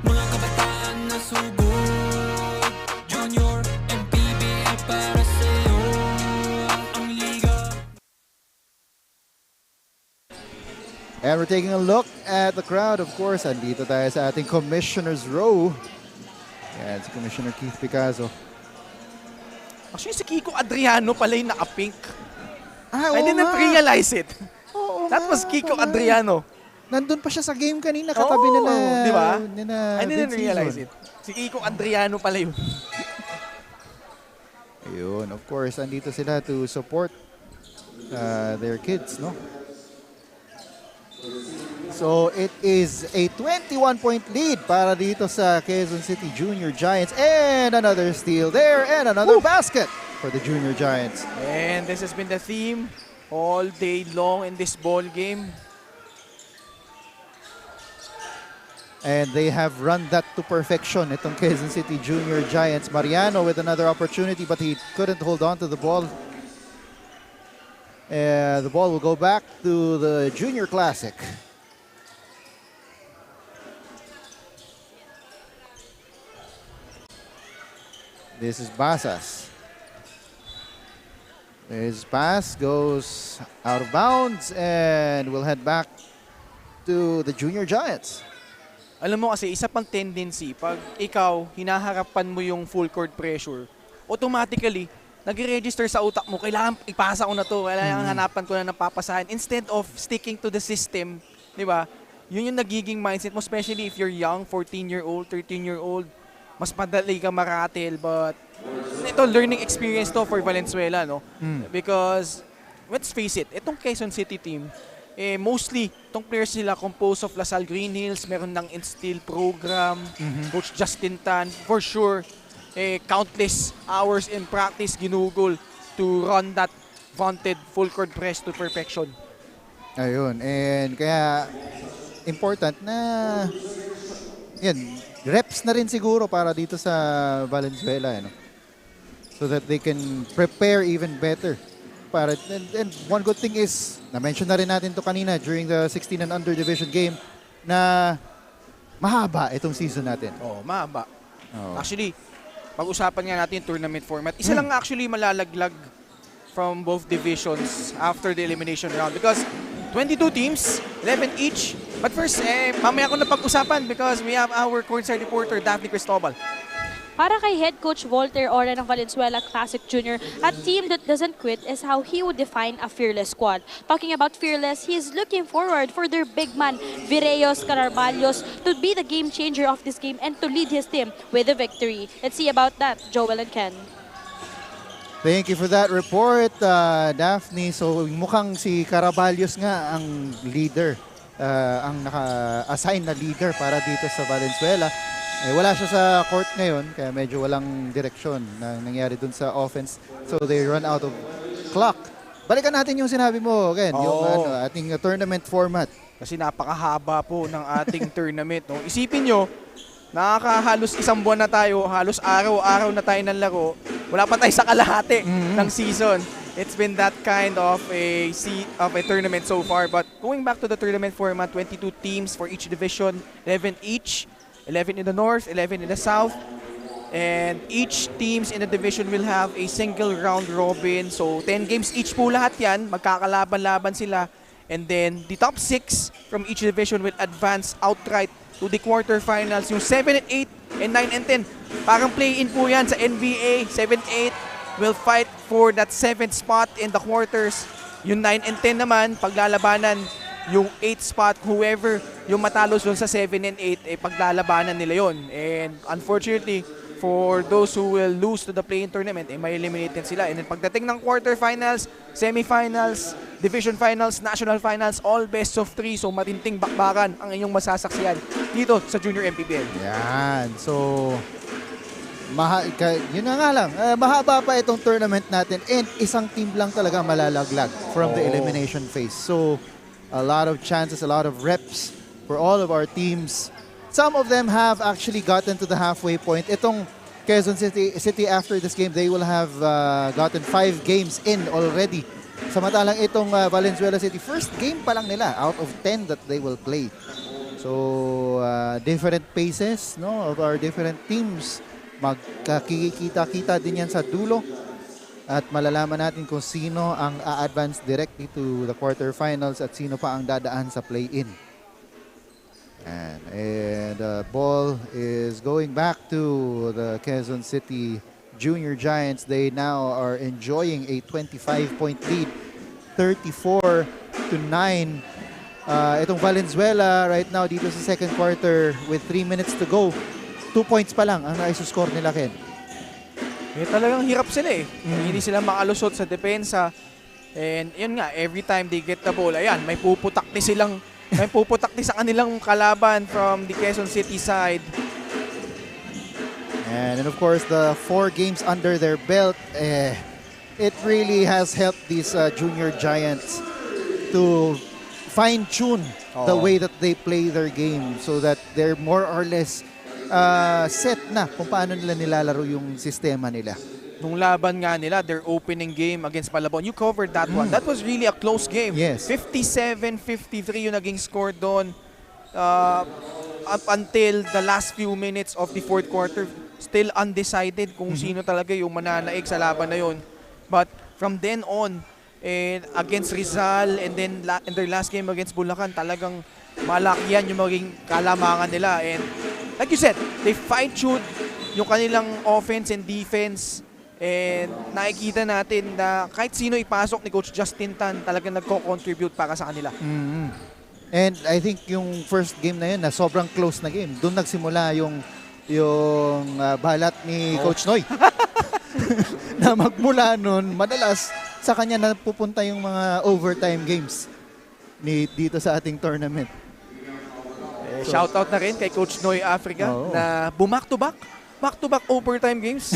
mga kabataan na subok, Junior, MPBL para sa'yo, ang liga. And we're taking a look at the crowd, of course. Andito tayo sa ating Commissioner's Row. Yan, si Commissioner Keith Picasso. Actually, si Kiko Adriano pala yung naka-pink. Ah, I oo didn't nga. realize it. Oo That was nga Kiko pala. Adriano. Nandun pa siya sa game kanina, katabi nila. Di ba? Nila I didn't Vince realize Season. it. Si Kiko Adriano pala yun. Ayun, of course, andito sila to support their kids, no? So, it is a 21-point lead para dito sa Quezon City Junior Giants. And another steal there and another basket for the Junior Giants. And this has been the theme all day long in this ball game. And they have run that to perfection, itong Quezon City Junior Giants. Mariano with another opportunity, but he couldn't hold on to the ball. The ball will go back to the Junior Classic. This is Basas. His pass goes out of bounds and will head back to the Junior Giants. Alam mo kasi, isa pang tendency, pag ikaw, hinaharapan mo yung full court pressure, automatically, nag-register sa utak mo, kailangan ipasa ko na to, kailangan hanapan ko na ng papasahan. Instead of sticking to the system, di ba? Yun yung nagiging mindset mo, especially if you're young, 14-year-old, 13-year-old, mas madali ka maratil. But ito, learning experience to for Valenzuela, no? Because, let's face it, itong Quezon City team, mostly, itong players nila composed of Lasal Green Hills, meron ng instill program, Coach Justin Tan, for sure, countless hours in practice ginugol to run that vaunted full court press to perfection. Ayun, and kaya important na yan, reps na rin siguro para dito sa Valenzuela, ano? So that they can prepare even better. And one good thing is, na-mention na rin natin to kanina during the 16 and under division game, na mahaba itong season natin. Oh, mahaba. Oo. Actually, pag-usapan nga natin yung tournament format. Isa lang actually malalaglag from both divisions after the elimination round because 22 teams, 11 each. But first, mamaya ko na pag-usapan because we have our courtside reporter, Daphne Cristobal. Para kay head coach Volter Ora ng Valenzuela Classic Junior, a team that doesn't quit is how he would define a fearless squad. Talking about fearless, he is looking forward for their big man, Vireyos Caraballos, to be the game changer of this game and to lead his team with a victory. Let's see about that, Joel and Ken. Thank you for that report, Daphne. So mukhang si Caraballos nga ang leader, ang naka-assign na leader para dito sa Valenzuela. Wala siya sa court ngayon, kaya medyo walang direksyon na nangyari dun sa offense. So they run out of clock. Balikan natin yung sinabi mo, Ken, yung ating tournament format. Kasi napakahaba po ng ating tournament. No? Isipin nyo, nakakahalos isang buwan na tayo, halos araw-araw na tayo ng laro. Wala pa tayo sa kalahati ng season. It's been that kind of a tournament so far. But going back to the tournament format, 22 teams for each division, 11 each, 11 in the north, 11 in the south. And each teams in the division will have a single round robin. So 10 games each po lahat yan. Magkakalaban-laban sila. And then the top 6 from each division will advance outright to the quarterfinals. Yung 7 and 8 and 9 and 10. Parang play-in po yan sa NBA. 7-8 will fight for that 7th spot in the quarters. Yung 9 and 10 naman, paglalabanan yung 8th spot. Whoever yung matalo doon sa 7 and 8, paglalabanan nila yon. And unfortunately, for those who will lose to the play-in tournament, may eliminate din sila. And then pagdating ng quarterfinals, semifinals, division finals, national finals, all best of 3. So matinting bakbakan ang inyong masasaksiyan dito sa Junior MPBL. Yan. So, yun na nga lang. Mahaba pa itong tournament natin and isang team lang talaga malalaglag from the elimination phase. So, a lot of chances, a lot of reps for all of our teams. Some of them have actually gotten to the halfway point. Itong Quezon City after this game, they will have gotten 5 games in already. Samantalang itong Valenzuela City, first game pa lang nila out of 10 that they will play. So, different paces, no, of our different teams. Magkakikita-kita din yan sa dulo. At malalaman natin kung sino ang a-advance directly to the quarterfinals at sino pa ang dadaan sa play-in. And the ball is going back to the Quezon City Junior Giants. They now are enjoying a 25-point lead, 34-9. Itong Valenzuela right now dito sa second quarter with 3 minutes to go. 2 points pa lang ang naisuscore nila, Ken. Talagang hirap sila eh. Hindi sila makalusot sa depensa. And yun nga, every time they get the ball, ayan, may puputak ni sa kanilang kalaban from the Quezon City side. And of course, the 4 games under their belt, it really has helped these junior giants to fine-tune the way that they play their game so that they're more or less set na kung paano nila nilalaro yung sistema nila. Nung laban nga nila, their opening game against Malabon, you covered that one. That was really a close game. Yes. 57-53 yung naging score doon up until the last few minutes of the fourth quarter. Still undecided kung sino talaga yung mananaig sa laban na yun. But from then on, against Rizal and then in their last game against Bulacan, talagang malaki yan yung maging kalamangan nila. And like you said, they fine-tuned yung kanilang offense and defense. And nakikita natin na kahit sino ipasok ni Coach Justin Tan, talagang nagko-contribute para sa kanila. And I think yung first game na yun, na sobrang close na game, doon nagsimula yung balat ni Coach Noy. Na magmula nun, madalas sa kanya na pupunta yung mga overtime games dito sa ating tournament. Shoutout na rin kay Coach Noy Africa na back-to-back overtime games.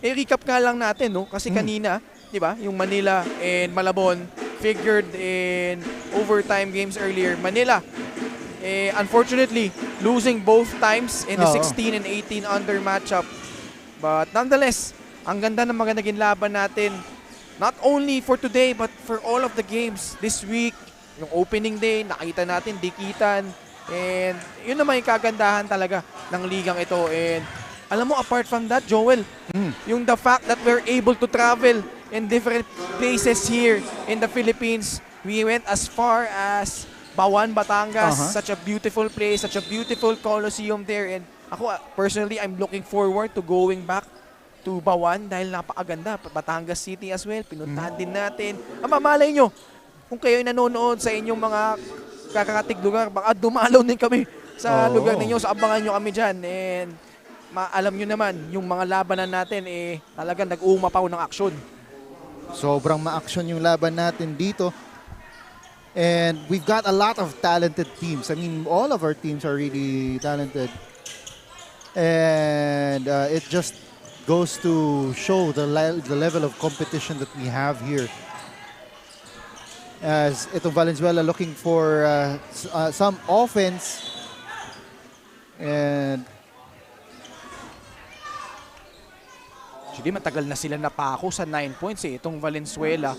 Recap nga lang natin, no? Kasi kanina, di ba, yung Manila and Malabon figured in overtime games earlier. Manila, unfortunately, losing both times in the 16 and 18 under matchup. But nonetheless, ang ganda ng mga naging laban natin, not only for today, but for all of the games this week. Yung opening day, nakita natin, dikitan. And yun naman yung kagandahan talaga ng ligang ito. And alam mo, apart from that, Joel, yung the fact that we're able to travel in different places here in the Philippines. We went as far as Bawan, Batangas, such a beautiful place, such a beautiful coliseum there. And ako, personally, I'm looking forward to going back to Bawan dahil napakaganda. Batangas City as well, pinuntahan din natin. Mamalay nyo, kung kayo nanonood sa inyong mga kakaratig lugar, baka dumalaw din kami sa lugar ninyo, sa abangan nyo kami dyan. And alam nyo naman, yung mga labanan natin, talagang nag-uumapaw ng aksyon. Sobrang ma-action yung laban natin dito. And we've got a lot of talented teams. I mean, all of our teams are really talented. And it just goes to show the level of competition that we have here. As itong Valenzuela looking for some offense. And Actually, matagal na sila napako sa 9 points itong Valenzuela.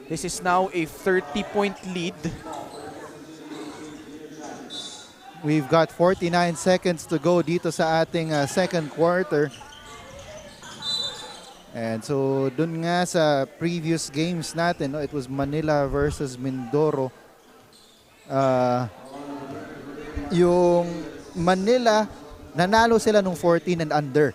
This is now a 30-point lead. We've got 49 seconds to go dito sa ating second quarter. And so dun nga sa previous games natin, no, it was Manila versus Mindoro. Yung Manila, nanalo sila nung 14 and under.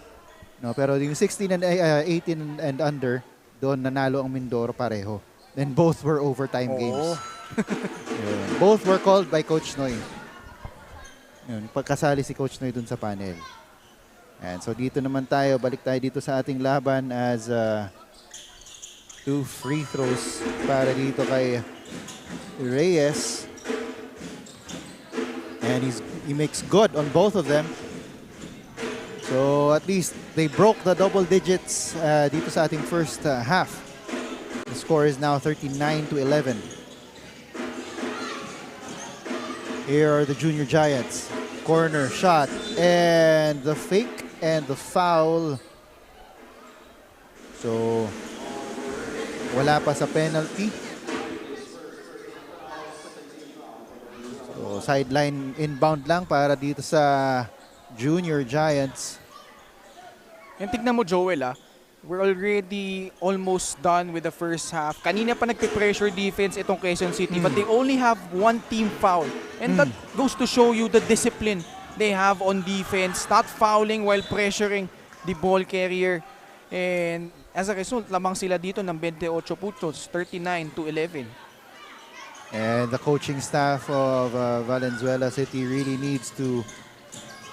No, pero yung 16 and 18 and under, doon nanalo ang Mindoro pareho. Then both were overtime games. Yun. Both were called by Coach Noy. Yun, pagkasali si Coach Noy dun sa panel. And so dito naman tayo, balik tayo dito sa ating laban as 2 free throws para dito kay Reyes. And he makes good on both of them. So at least they broke the double digits dito sa ating first half. The score is now 39-11. Here are the Junior Giants. Corner shot and the fake and the foul. So wala pa sa penalty. So sideline inbound lang para dito sa Junior Giants. And tignan mo, Joel, we're already almost done with the first half. Kanina pa nagpe-pressure defense itong Quezon City, but they only have one team foul. And that goes to show you the discipline they have on defense, not fouling while pressuring the ball carrier. And as a result, lamang sila dito ng 28 puntos, 39-11. And the coaching staff of Valenzuela City really needs to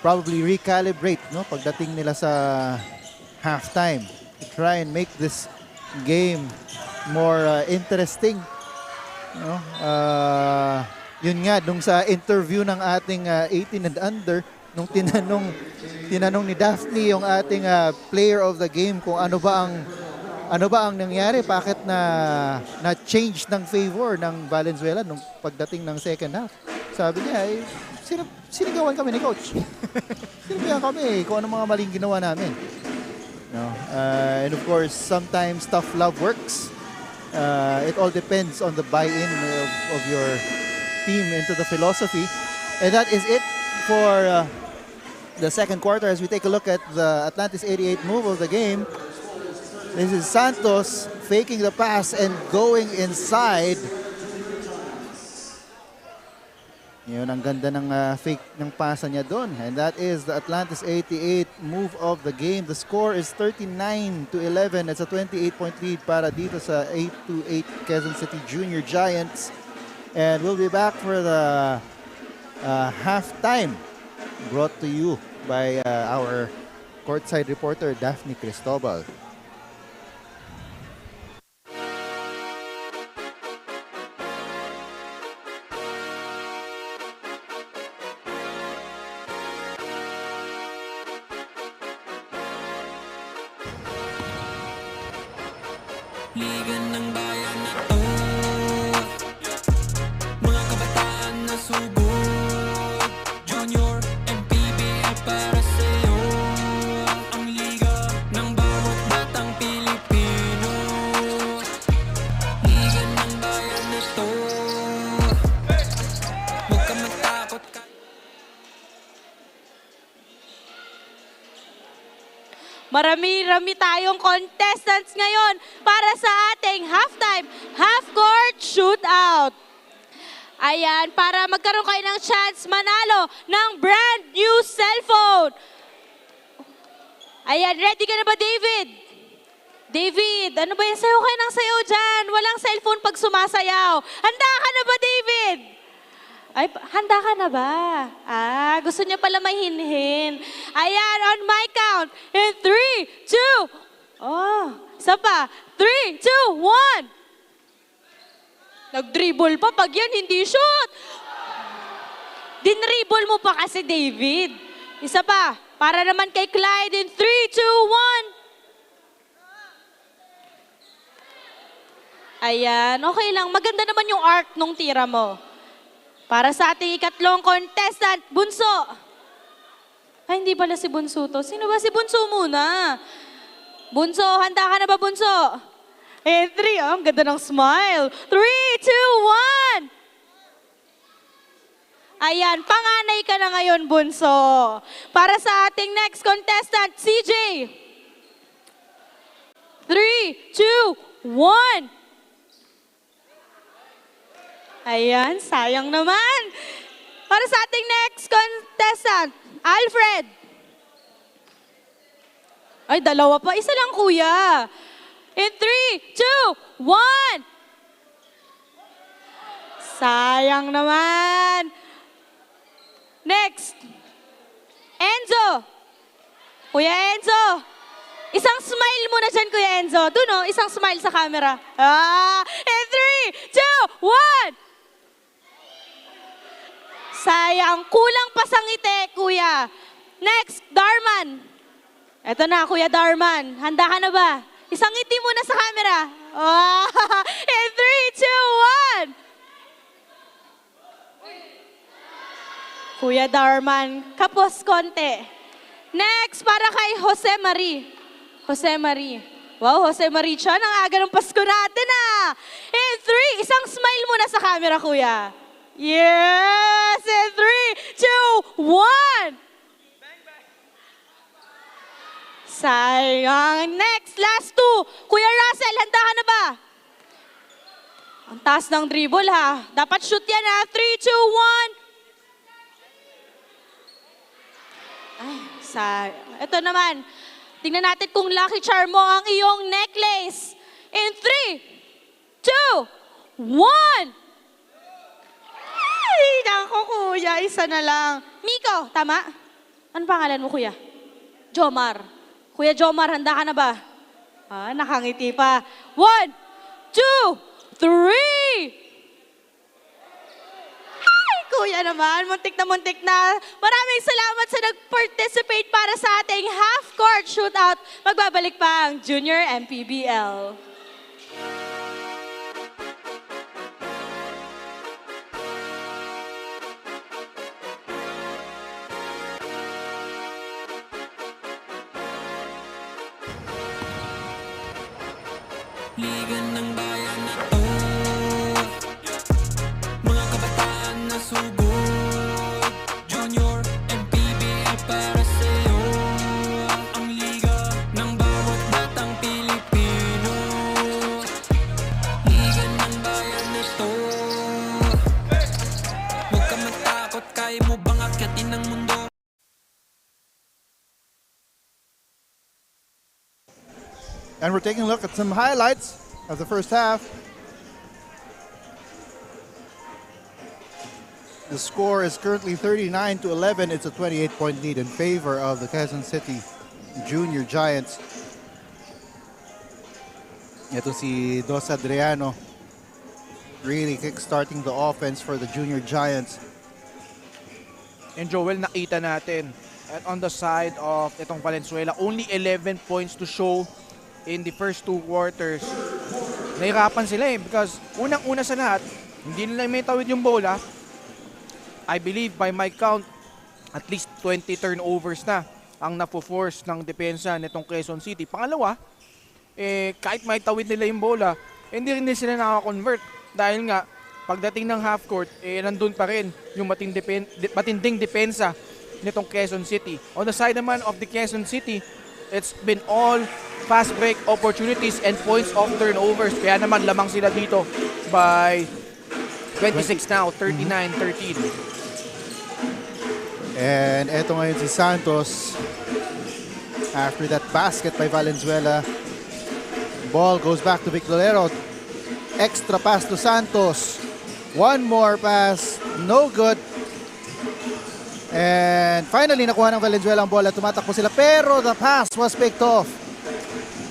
probably recalibrate, no, pagdating nila sa halftime to try and make this game more interesting. No? Yun nga, nung sa interview ng ating 18 and under, nung tinanong ni Daphne yung ating player of the game kung ano ba ang nangyari, bakit na change ng favor ng Valenzuela nung pagdating ng second half. Sabi niya, sinigawan kami ni Coach. Sinigawan kami kung ano mga maling ginawa namin. No? And of course, sometimes tough love works. It all depends on the buy-in of your team into the philosophy. And that is it for the second quarter as we take a look at the Atlantis 88 move of the game. This is Santos faking the pass and going inside. Yun, ang ganda ng fake ng pasa niya doon. And that is the Atlantis 88 move of the game. The score is 39-11. It's a 28-point lead para dito sa 8-8 Quezon City Junior Giants. And we'll be back for the halftime brought to you by our courtside reporter, Daphne Cristobal. Liga ng bayan na to, mga kabataan na sugod. Junior, MPBL para sa'yo. Ang liga ng bawat batang Pilipino. Liga ng bayan na to, huwag ka matakot ka. Marami-rami tayong contestants ngayon para sa ating halftime half-court shootout. Ayan, para magkaroon kayo ng chance manalo ng brand new cellphone. Ayan, ready ka na ba, David? David, ano ba yung sayo kayo ng sayo dyan? Walang cellphone pag sumasayaw. Handa ka na ba, David? Ay, handa ka na ba? Gusto niya pala mahinhin. Ayan, on my count. In 3, 2, isa pa. 3, 2, 1. Nag-dribble pa. Pag yan, hindi shoot. Dinribble mo pa kasi, David. Isa pa. Para naman kay Clyde in 3, 2, 1. Ayan, okay lang. Maganda naman yung arc nung tira mo. Para sa ating ikatlong contestant, Bunso. Ay, hindi pala si Bunso to. Sino ba si Bunso muna? Bunso, handa ka na ba, Bunso? And 3, ang ganda ng smile. 3, 2, 1. Ayan, panganay ka na ngayon, Bunso. Para sa ating next contestant, CJ. 3, 2, 1. Ayan, sayang naman. Para sa ating next contestant, Alfred. Ay, dalawa pa. Isa lang, kuya. In 3, 2, 1. Sayang naman. Next. Enzo. Kuya Enzo. Isang smile muna dyan, Kuya Enzo. Doon, oh, isang smile sa camera. In 3, 2, 1. Sayang. Kulang pa sa ngiti, Kuya. Next, Darman. Eto na, Kuya Darman. Handa ka na ba? Isang ngiti muna sa camera. In 3, 2, 1. Kuya Darman, kapos konti. Next, para kay Jose Marie. Jose Marie. Wow, Jose Marie Chan, ang aga ng Pasko natin ah. In 3, isang smile muna sa camera, Kuya. Yes! In 3, 2, 1. Sayang. Next, last 2. Kuya Russell, handa ka na ba? Ang taas ng dribble ha. Dapat shoot yan ha. 3, 2, 1. Ay, ito naman. Tingnan natin kung lucky charm mo ang iyong necklace. In 3, 2, 1. Ay, nako kuya, isa na lang. Miko, tama? Ano pangalan mo kuya? Jomar. Kuya Jomar, handa ka na ba? Nakangiti pa. 1, 2, 3. Kuya naman, muntik na. Maraming salamat sa nag-participate para sa ating half-court shootout. Magbabalik pa ang Junior MPBL. Liga ng bayan na to, mga kabataan na sugod. Junior MPBL para sa'yo, ang liga ng bawat batang Pilipino. Liga ng bayan na to, huwag ka matakot, kaya mo bang akyatin ang mundo? And we're taking a look at some highlights of the first half. The score is currently 39-11. It's a 28-point lead in favor of the Quezon City Junior Giants. Ito si Dos Adriano really kickstarting the offense for the Junior Giants. And Joel, nakita natin. At on the side of itong Valenzuela, only 11 points to show in the first 2 quarters. Nahirapan sila because unang-una sa lahat, hindi nila may tawid yung bola. I believe by my count, at least 20 turnovers na ang napo-force ng depensa nitong Quezon City. Pangalawa, kahit may tawid nila yung bola, hindi rin sila nakaka-convert. Dahil nga, pagdating ng half court, nandun pa rin yung matinding depensa nitong Quezon City. On the side naman of the Quezon City, it's been all fast break opportunities and points of turnovers. Kaya naman lamang sila dito by 26 now, 39-13. And eto ngayon si Santos. After that basket by Valenzuela, ball goes back to Victorero. Extra pass to Santos. One more pass, no good. And finally, nakuha ng Valenzuela ang bola. Tumatakbo sila, pero the pass was picked off.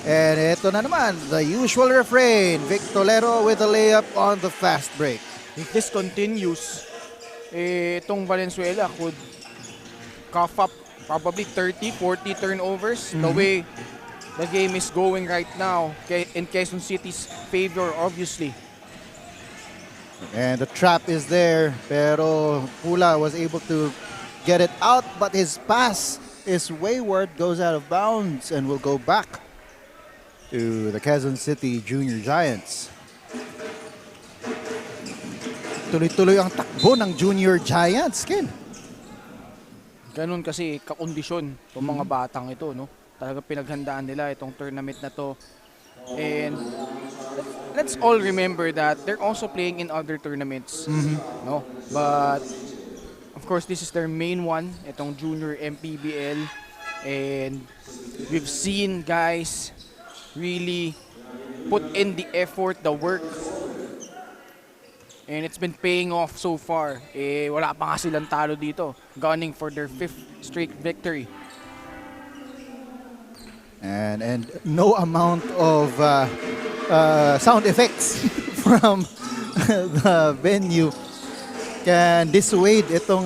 And ito na naman, the usual refrain. Victorero with a layup on the fast break. If this continues, itong Valenzuela could cough up probably 30-40 turnovers. The way the game is going right now in Quezon City's favor, obviously. And the trap is there, pero Pula was able to get it out, but his pass is wayward, goes out of bounds, and will go back to the Quezon City Junior Giants. Tuloy-tuloy ang takbo ng Junior Giants, Ken. Ganun kasi kakondisyon itong mga batang ito, no? Talagang pinaghandaan nila itong tournament na to. And let's all remember that they're also playing in other tournaments, no? But of course, this is their main one, itong Junior MPBL. And we've seen guys really put in the effort, the work. And it's been paying off so far. Wala pa nga silang talo dito. Gunning for their 5th straight victory. And no amount of sound effects from the venue can dissuade itong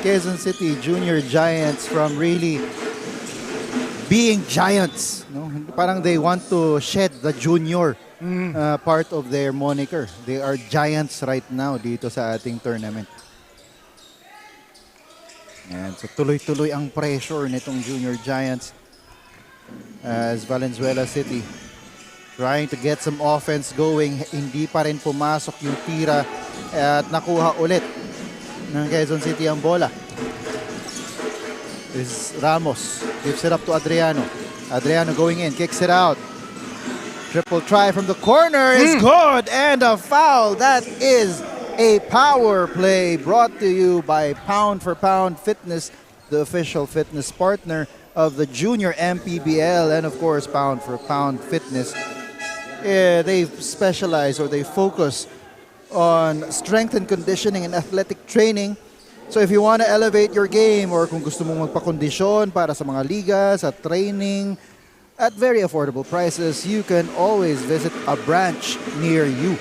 Quezon City Junior Giants from really being giants. No? Parang they want to shed the junior part of their moniker. They are giants right now dito sa ating tournament. And so tuloy-tuloy ang pressure nitong Junior Giants as Valenzuela City trying to get some offense going. Hindi pa rin pumasok yung tira at nakuha ulit ng Quezon City ang bola. This is Ramos gives it up to Adriano. Adriano going in, kicks it out. Triple try from the corner is good, and a foul. That is a power play brought to you by Pound for Pound Fitness, the official fitness partner of the Junior MPBL, and of course Pound for Pound Fitness. They specialize, or they focus on strength and conditioning and athletic training. So if you want to elevate your game, or kung gusto mong magpakondisyon para sa mga liga, sa training, at very affordable prices, you can always visit a branch near you.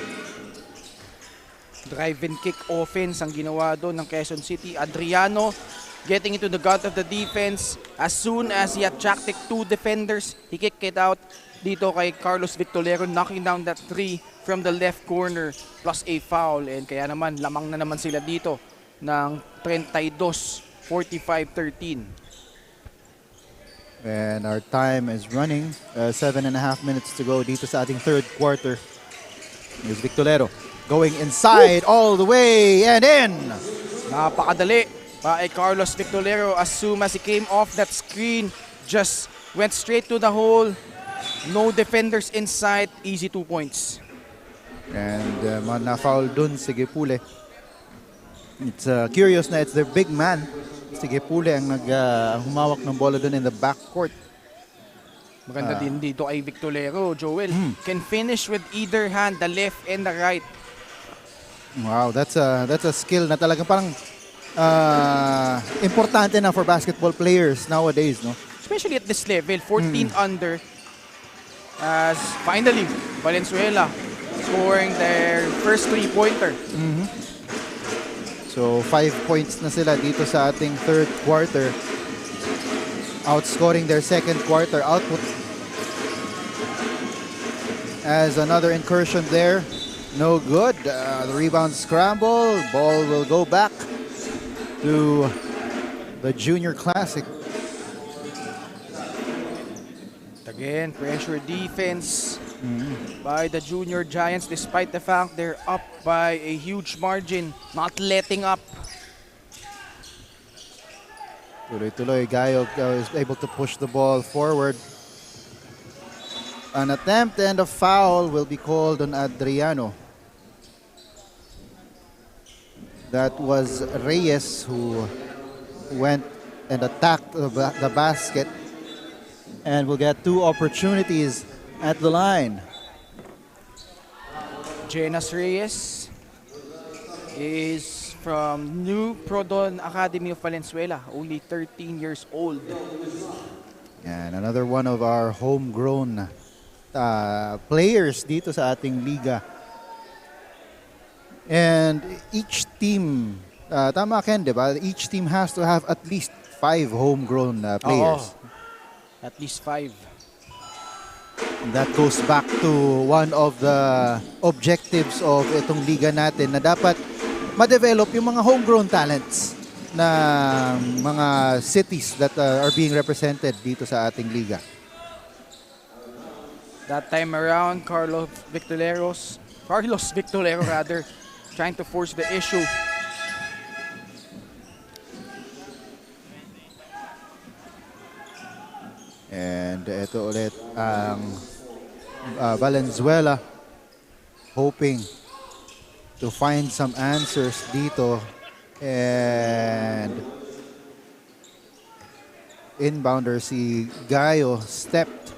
Drive and kick offense ang ginawa doon ng Quezon City. Adriano getting into the gut of the defense. As soon as he attracted 2 defenders, he kicked it out dito kay Carlos Victolero, knocking down that 3 from the left corner plus a foul. And kaya naman, lamang na naman sila dito ng 32-45-13. And our time is running. 7.5 minutes to go dito sa ating third quarter. Here's Victolero going inside all the way and in. Napakadali pa kay Carlos Victolero. As soon as he came off that screen, just went straight to the hole. No defenders inside. Easy 2 points. And na-foul dun si Gepule. It's curious na it's their big man. Si Gepule ang humawak ng bola dun in the backcourt. Maganda din dito kay Victolero, Joel. Can finish with either hand, the left and the right. Wow, that's a skill na talagang parang importante na for basketball players nowadays, no? Especially at this level, 14 under. As finally, Valenzuela scoring their first 3-pointer. So 5 points na sila dito sa ating third quarter, outscoring their second quarter output. As another incursion there, no good. The rebound scramble, ball will go back to the Junior Classic. Again, pressure defense by the Junior Giants, despite the fact they're up by a huge margin, not letting up. Tuloy-tuloy, Gayo is able to push the ball forward. An attempt and a foul will be called on Adriano. That was Reyes who went and attacked the basket, and will get 2 opportunities at the line. Jenas Reyes is from New Prodon Academy of Valenzuela, only 13 years old. And another one of our homegrown players dito sa ating liga. And each team, tama Ken, diba? Each team has to have at least 5 homegrown players. At least 5. And that goes back to one of the objectives of itong liga natin, na dapat ma-develop yung mga homegrown talents na mga cities that are being represented dito sa ating liga. That time around, Carlos Victorero rather, trying to force the issue. And ito ulit ang Valenzuela hoping to find some answers dito. And inbounder si Gayo stepped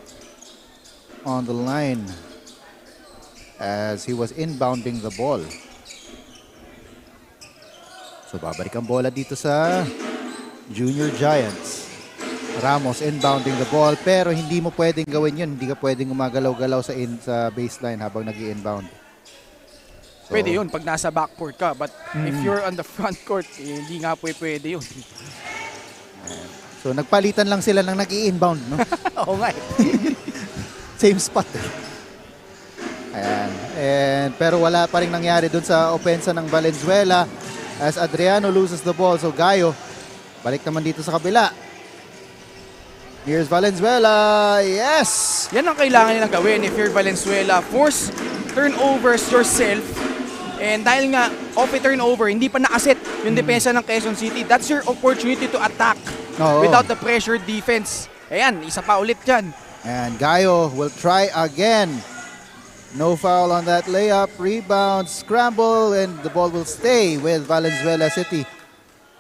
on the line as he was inbounding the ball. So babalik ang bola dito sa Junior Giants. Ramos inbounding the ball, pero hindi mo pwedeng gawin yun. Hindi ka pwedeng gumagalaw-galaw sa baseline habang nag-i-inbound. So, Pwede yun pag nasa backcourt ka, but if you're on the front court, hindi nga pwede yun. So nagpalitan lang sila ng nag-i-inbound, no? Oo nga. Same spot. Ayan. Pero wala pa rin nangyari dun sa opensa ng Valenzuela as Adriano loses the ball. So Gayo, balik naman dito sa kabila. Here's Valenzuela. Yes! Yan ang kailangan nilang gawin if you're Valenzuela. Force turnovers yourself. And dahil nga off a turnover, hindi pa nakaset yung depensa ng Quezon City. That's your opportunity to attack without the pressure defense. Ayan, isa pa ulit dyan. And Gayo will try again. No foul on that layup. Rebound, scramble, and the ball will stay with Valenzuela City.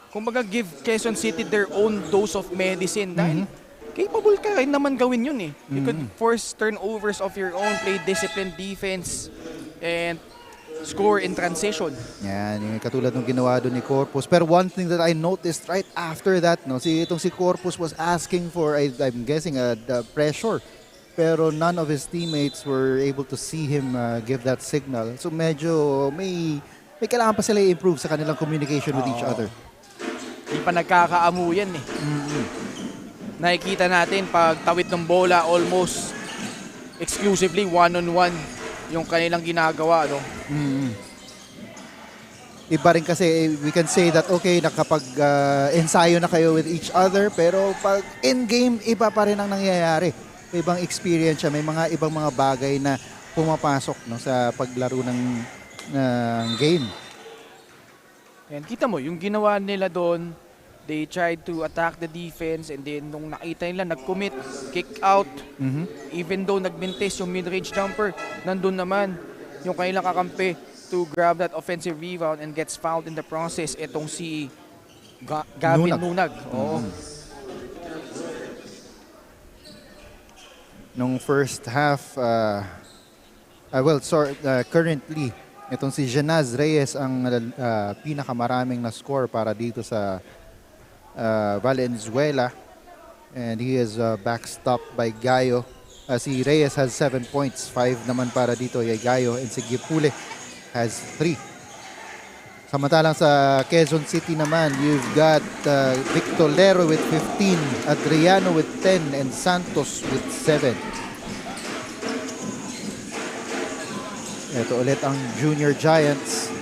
Kumbaga give Quezon City their own dose of medicine dahil capable ka rin naman gawin yun eh. You could force turnovers of your own, play disciplined defense, and score in transition. Yan, yung katulad ng ginawa doon ni Corpus. Pero one thing that I noticed right after that, no, itong si Corpus was asking for, I'm guessing, the pressure. Pero none of his teammates were able to see him give that signal. So medyo may kailangan pa sila i-improve sa kanilang communication with each other. Hindi pa nagkakaamuyan eh. Nakikita natin pag tawid ng bola almost exclusively one-on-one yung kanilang ginagawa, no? Iba rin kasi we can say that okay, nakapag ensayo na kayo with each other, pero pag in-game, iba pa rin ang nangyayari. May ibang experience siya, may mga ibang mga bagay na pumapasok, no, sa paglaro ng game. And kita mo, yung ginawa nila doon, they tried to attack the defense and then nung nakita nila, nag-commit, kick out. Even though nag-mintes yung mid-range jumper, nandun naman yung kanilang kakampi to grab that offensive rebound and gets fouled in the process. Itong si Gavin Nunag. Nung first half, currently, itong si Janaz Reyes ang pinakamaraming na score para dito sa Valenzuela, and he is backstopped by Gayo. Si Reyes has 7 points, 5 naman para dito kay Gayo, and si Gipule has 3. Samantalang sa Quezon City naman, you've got Victorero with 15, Adriano with 10, and Santos with 7. Ito ulit ang Junior Giants.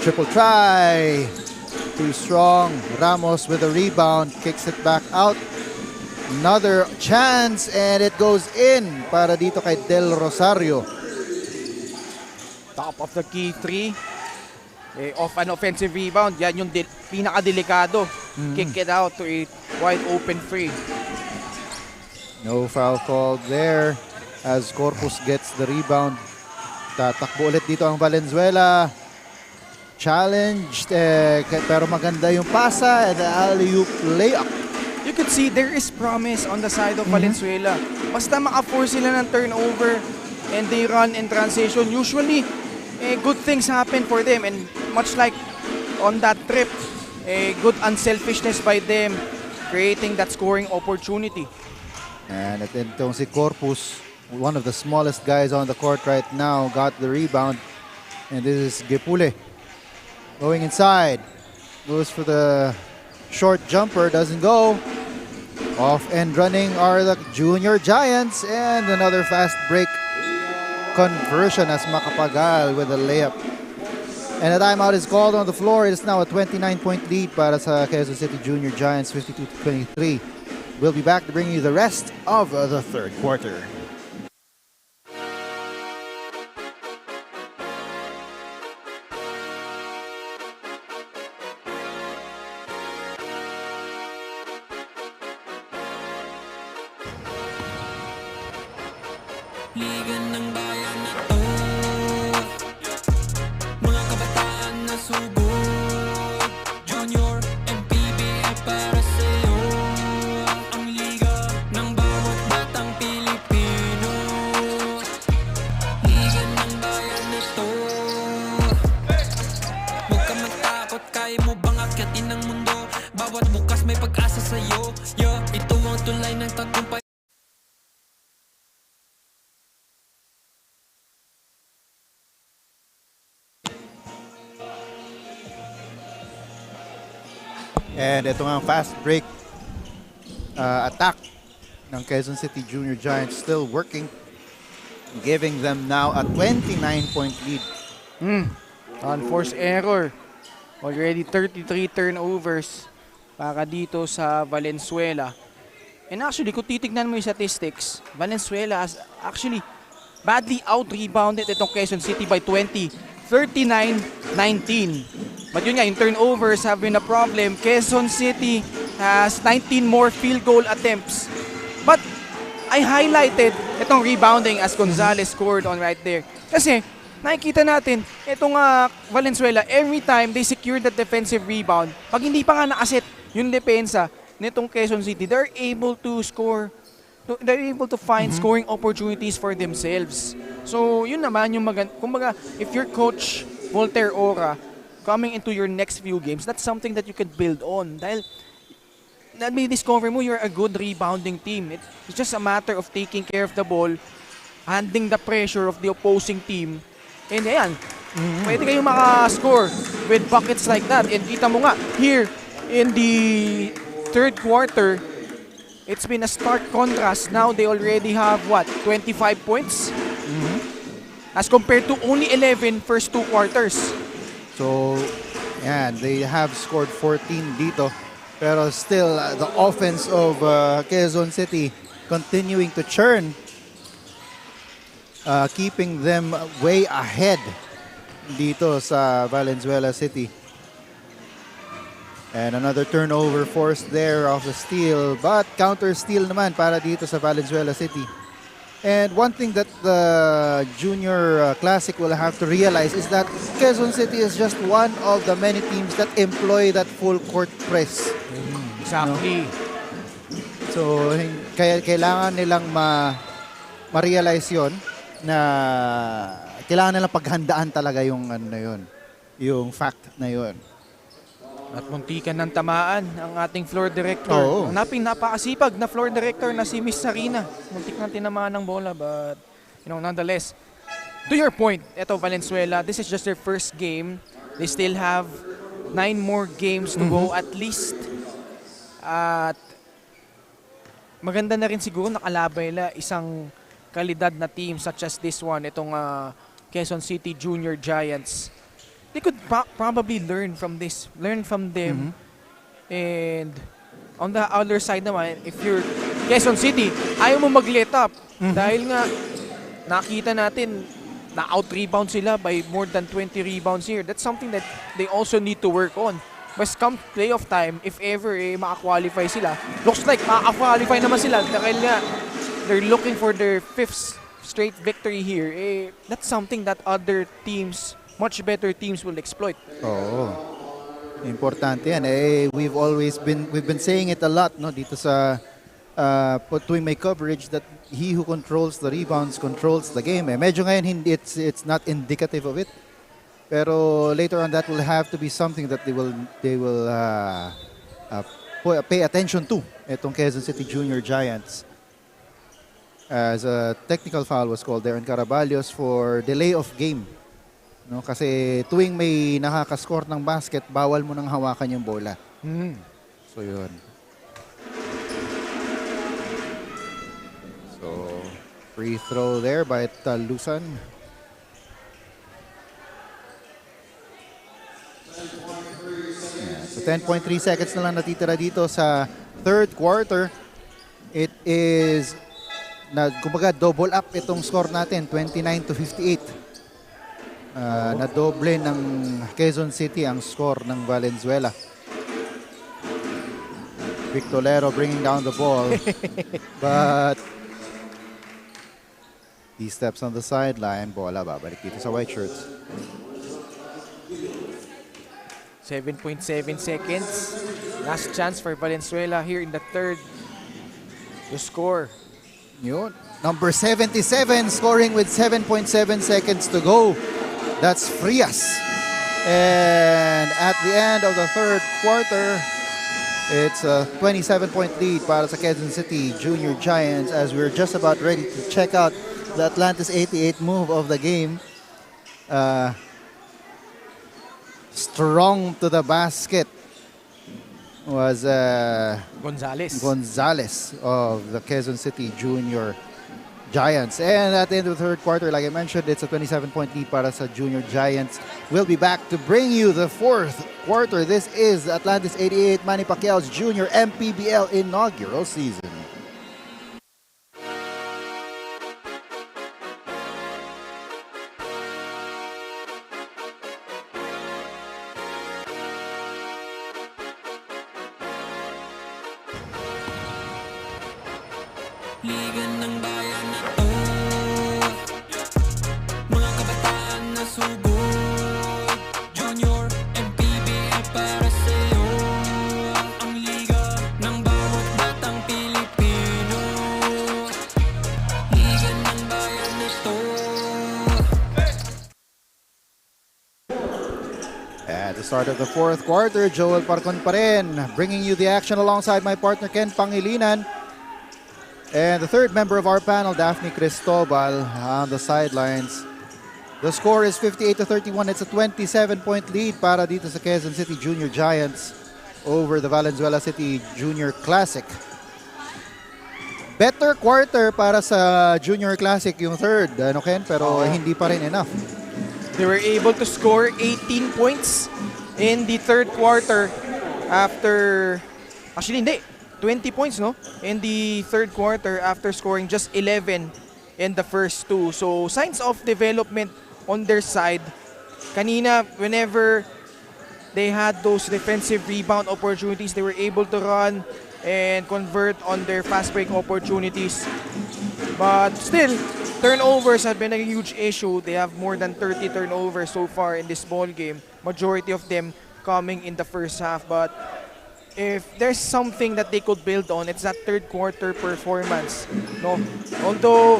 Triple try. Too strong. Ramos with a rebound. Kicks it back out. Another chance and it goes in para dito kay Del Rosario. Top of the key 3. Off an offensive rebound. Yan yung pinakadelikado. Kick it out to a wide open free. No foul called there as Corpus gets the rebound. Tatakbo ulit dito ang Valenzuela. Challenged, pero maganda yung pasa and the alley-oop layup. You could see there is promise on the side of Valenzuela. Basta maka-force sila ng turnover and they run in transition, usually good things happen for them, and much like on that trip, good unselfishness by them creating that scoring opportunity. And at itong si Corpus, one of the smallest guys on the court right now, got the rebound, and this is Gipule. Going inside, goes for the short jumper, doesn't go. Off and running are the Junior Giants, and another fast break conversion as Macapagal with a layup. And a timeout is called on the floor. It is now a 29-point lead para sa Quezon City Junior Giants, 52-23. We'll be back to bring you the rest of the third quarter. Liga ng bayan na to, mga kabataan na sugod. Junior, MPBL para sa'yo. Ang liga ng bawat batang Pilipino. Liga ng bayan na to. Huwag ka matakot, kaya mo bang akyatin ang mundo? Bawat bukas may pag-asa sa'yo. Yeah, ito ang tulay ng tagumpay. And ito nga ang fast break attack ng Quezon City Junior Giants still working, giving them now a 29-point lead. Unforced error. Already 33 turnovers para dito sa Valenzuela. And actually, kung titignan mo yung statistics, Valenzuela has actually badly out-rebounded itong Quezon City by 20, 39-19. But yun nga, yung turnovers have been a problem. Quezon City has 19 more field goal attempts. But I highlighted itong rebounding as Gonzalez scored on right there. Kasi nakikita natin, itong Valenzuela, every time they secure the defensive rebound, pag hindi pa nga nakaset yung depensa nitong Quezon City, they're able to score. They're able to find scoring opportunities for themselves. So yun naman yung kumbaga, if your coach Voltaire Ora coming into your next few games, that's something that you can build on. Dahil may discover mo you're a good rebounding team. It's just a matter of taking care of the ball, handling the pressure of the opposing team. And ayan, pwede kayong makascore with buckets like that. And kita mo nga, here in the third quarter, it's been a stark contrast. Now they already have, 25 points? As compared to only 11 first two quarters. So, yan, they have scored 14 dito. Pero still, the offense of Quezon City continuing to churn, keeping them way ahead dito sa Valenzuela City. And another turnover forced there off the steal, but counter steal naman para dito sa Valenzuela City. And one thing that the Junior Classic will have to realize is that Quezon City is just one of the many teams that employ that full court press. Exactly. So, kaya kailangan nilang ma-realize yon na kailangan nilang paghandaan talaga yung yung fact na yon. At muntikan ng tamaan ang ating floor director. Oo. Ang napakasipag na floor director na si Miss Sarina. Muntik na tinamaan ng bola, but nonetheless, to your point, eto Valenzuela, this is just their first game. They still have 9 more games to go at least. At maganda na rin siguro nakalabay nila isang kalidad na team such as this one, itong Quezon City Junior Giants. They could probably learn from them. And on the other side naman, if you're Quezon City, ayaw mo mag-let up. Dahil nga, nakita natin, na-out-rebound sila by more than 20 rebounds here. That's something that they also need to work on. But come playoff time, if ever maka-qualify sila, looks like maka-qualify naman sila. Dahil nga, they're looking for their 5th straight victory here. That's something that other teams, much better teams, will exploit. Oo. Importante yan. We've been saying it a lot, no, dito sa tuwing may coverage, that he who controls the rebounds controls the game. Medyo ngayon it's not indicative of it. Pero later on, that will have to be something that they will pay attention to, itong Quezon City Junior Giants. As a technical foul was called there on Caraballos for delay of game. No, kasi tuwing may nakaka-score ng basket, bawal mo nang hawakan yung bola. So yun. So free throw there by Talusan. So 10.3 seconds na lang natitira dito sa third quarter. It is kumbaga double up itong score natin, 29-58. Na-doble ng Quezon City ang score ng Valenzuela. Victolero bringing down the ball. But He steps on the sideline. Bola babalik dito sa white shirts. 7.7 seconds. Last chance for Valenzuela here in the third to score. Yun. Number 77 scoring with 7.7 seconds to go. That's Frias. And at the end of the third quarter, it's a 27-point lead para sa Quezon City Junior Giants as we're just about ready to check out the Atlantis 88 move of the game. Strong to the basket was Gonzalez of the Quezon City Junior Giants. And at the end of the third quarter, like I mentioned, it's a 27-point lead para sa Junior Giants. We'll be back to bring you the fourth quarter. This is Atlantis 88 Manny Pacquiao's Junior MPBL inaugural season. Liga ng bayan na to, mga kabataan na sugod, Junior MPBL para sa'yo, ang liga ng bawat batang Pilipino, liga ng bayan na to. At the start of the fourth quarter, Joel Parcon pa rin, bringing you the action alongside my partner Ken Pangilinan. And the third member of our panel, Daphne Cristobal, on the sidelines. The score is 58-31. It's a 27-point lead para dito sa Quezon City Junior Giants over the Valenzuela City Junior Classic. Better quarter para sa Junior Classic yung third, ano Ken? Pero hindi pa rin enough. They were able to score 18 points in the third quarter after... Actually, hindi. 20 points, no? In the third quarter after scoring just 11 in the first two. So, signs of development on their side. Kanina, whenever they had those defensive rebound opportunities, they were able to run and convert on their fast break opportunities. But still, turnovers have been a huge issue. They have more than 30 turnovers so far in this ball game. Majority of them coming in the first half. But if there's something that they could build on, it's that third quarter performance, no? Although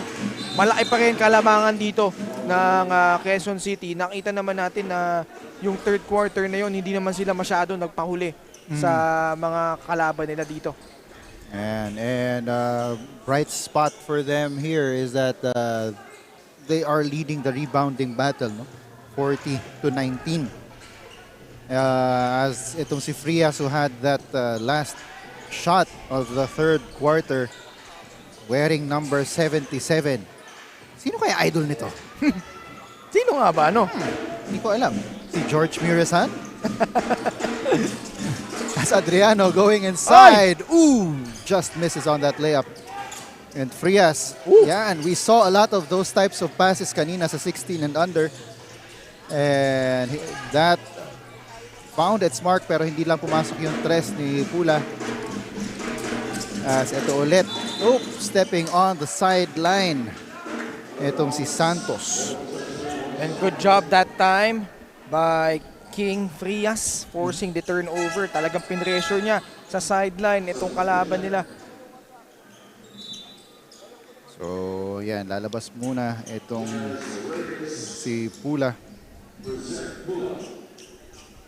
malaki pa rin kalamangan dito ng Quezon City, nakita naman natin na yung third quarter na yun, hindi naman sila masyado nagpahuli sa mga kalaban nila dito. And bright spot for them here is that they are leading the rebounding battle, no? 40-19. As itong si Frias who had that last shot of the third quarter wearing number 77. Sino kaya idol nito? Sino nga ba, no? Hindi ko alam. Si George Mirasan? As Adriano going inside. Ooh! Just misses on that layup. And Frias. Yeah, and we saw a lot of those types of passes kanina sa 16 and under. And that found its mark pero hindi lang pumasok yung tres ni Pula. As ito ulit. Stepping on the sideline. Itong si Santos. And good job that time by King Frias forcing the turnover. Talagang pinressure niya sa sideline itong kalaban nila. So yan, lalabas muna itong si Pula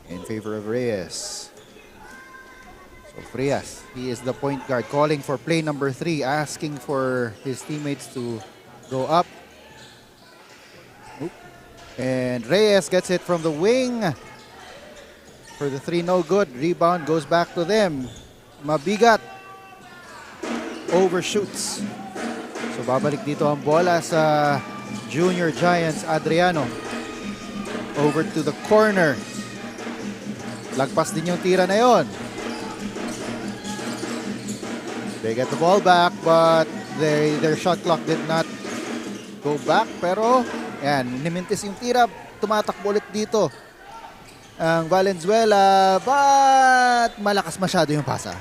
in favor of Reyes. So Frias, he is the point guard calling for play number 3, asking for his teammates to go up. And Reyes gets it from the wing. For the 3, no good. Rebound goes back to them. Mabigat. Overshoots. So babalik dito ang bola sa Junior Giants. Adriano. Over to the corner. Lagpas din yung tira na yon. They get the ball back but their shot clock did not go back. Pero yan, nimintis yung tira. Tumatakbo ulit dito ang Valenzuela but malakas masyado yung pasa.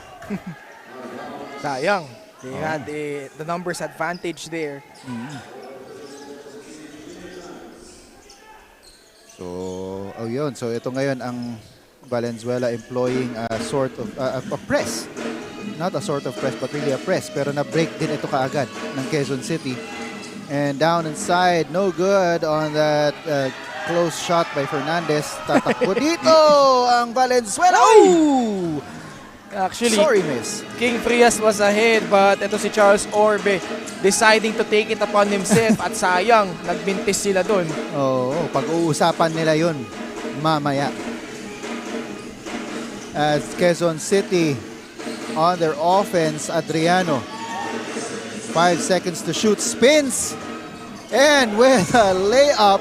Sayang. They had the numbers advantage there. So, yun. So, ito ngayon ang Valenzuela employing a sort of a press. Not a sort of press, but really a press. Pero na-break din ito kaagad ng Quezon City. And down inside, no good on that close shot by Fernandez. Tatakbo dito ang Valenzuela. Oh! Actually, Sorry, miss. King Frias was ahead, but ito si Charles Orbe deciding to take it upon himself at sayang, nagbintis sila doon. Oo, pag-uusapan nila yun mamaya. As Quezon City on their offense, Adriano. 5 seconds to shoot, spins. And with a layup,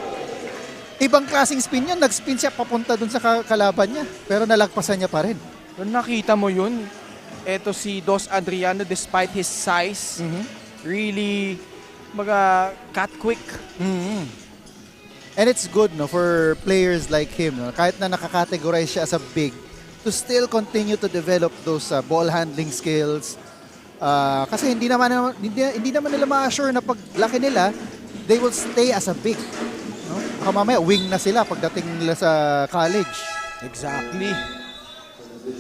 ibang klaseng spin yun. Nag-spin siya papunta dun sa kalaban niya. Pero nalagpasan niya pa rin. Kung nakita mo yun, ito si Dos Adriano despite his size, really cut quick. And it's good no for players like him, no? Kahit na nakakategorize siya as a big, to still continue to develop those ball handling skills. Kasi hindi naman nila ma-assure na paglaki nila, they will stay as a big. No? Baka mamaya wing na sila pagdating nila sa college. Exactly.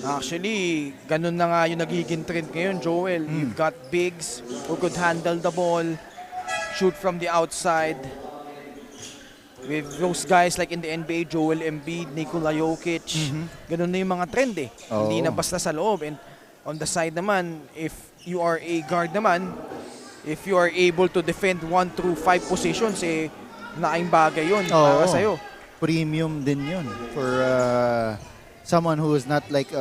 Actually, ganun na nga yung nagiging trend ngayon, Joel. You've got bigs who could handle the ball, shoot from the outside. With those guys like in the NBA, Joel Embiid, Nikola Jokic, ganun na yung mga trend eh. Oh. Hindi na basta sa loob. And on the side naman, if you are a guard naman, if you are able to defend 1 through 5 positions, laking bagay yun para sa'yo. Premium din yun for someone who is not like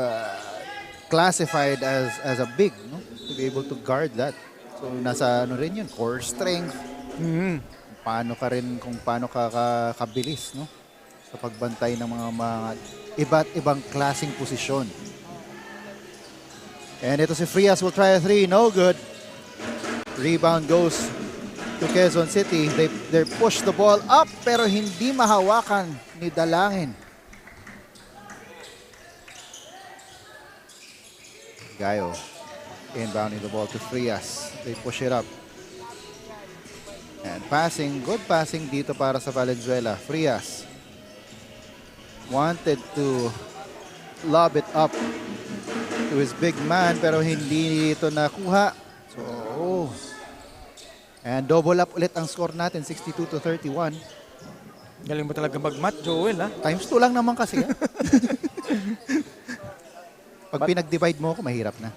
classified as a big, no? To be able to guard that. So nasa rin yun, core strength. Paano ka kabilis, no? Sa pagbantay ng mga iba't ibang klaseng posisyon. And ito si Frias will try a 3, no good. Rebound goes to Quezon City. They push the ball up pero hindi mahawakan ni Dalangin. Gayo inbounding the ball to Frias. They push it up. And passing, good passing dito para sa Valenzuela. Frias wanted to lob it up to his big man pero hindi ito nakuha. So, and double up ulit ang score natin, 62-31. Galing mo talaga mag-mat, Joel, ha? Times 2 lang naman kasi. Pag pinag-divide mo ako, mahirap na.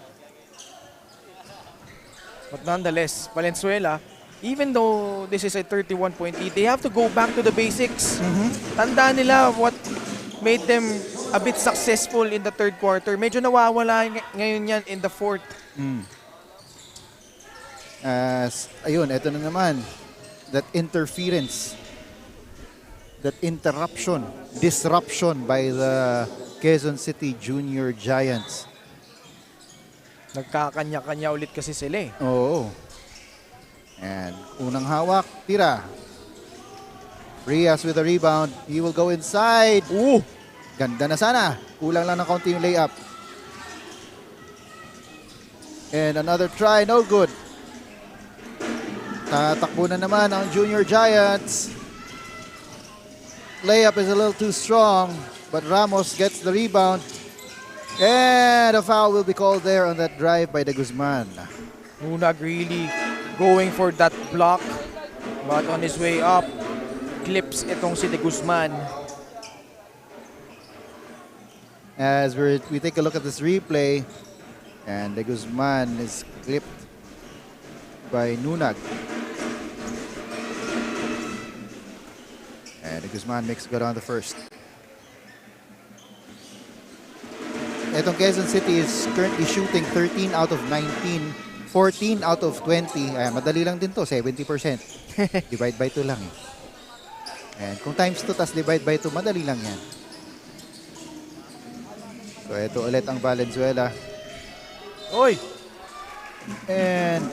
But nonetheless, Valenzuela, even though this is a 31-point lead, they have to go back to the basics. Tandaan nila what made them a bit successful in the third quarter. Medyo nawawala ngayon yan in the fourth. Ayun, ito na naman. That interference, that interruption, disruption by the Quezon City Junior Giants. Nagkakanya-kanya ulit kasi sila eh. Oo. And unang hawak, tira. Frias with a rebound. He will go inside. Ganda na sana. Kulang lang ng kaunti yung layup. And another try, no good. Tatakbo na naman ang Junior Giants. Layup is a little too strong, but Ramos gets the rebound. And a foul will be called there on that drive by De Guzman. Unag really going for that block, but on his way up, clips itong si De Guzman. As we take a look at this replay, and De Guzman is clipped by Nunag. And De Guzman makes good on the first. Etong Quezon City is currently shooting 13 out of 19, 14 out of 20. Madali lang din to, 70%. Divide by 2 lang eh. And kung times 2 tas divide by 2, madali lang yan. So ito ulit ang Valenzuela. Oy! And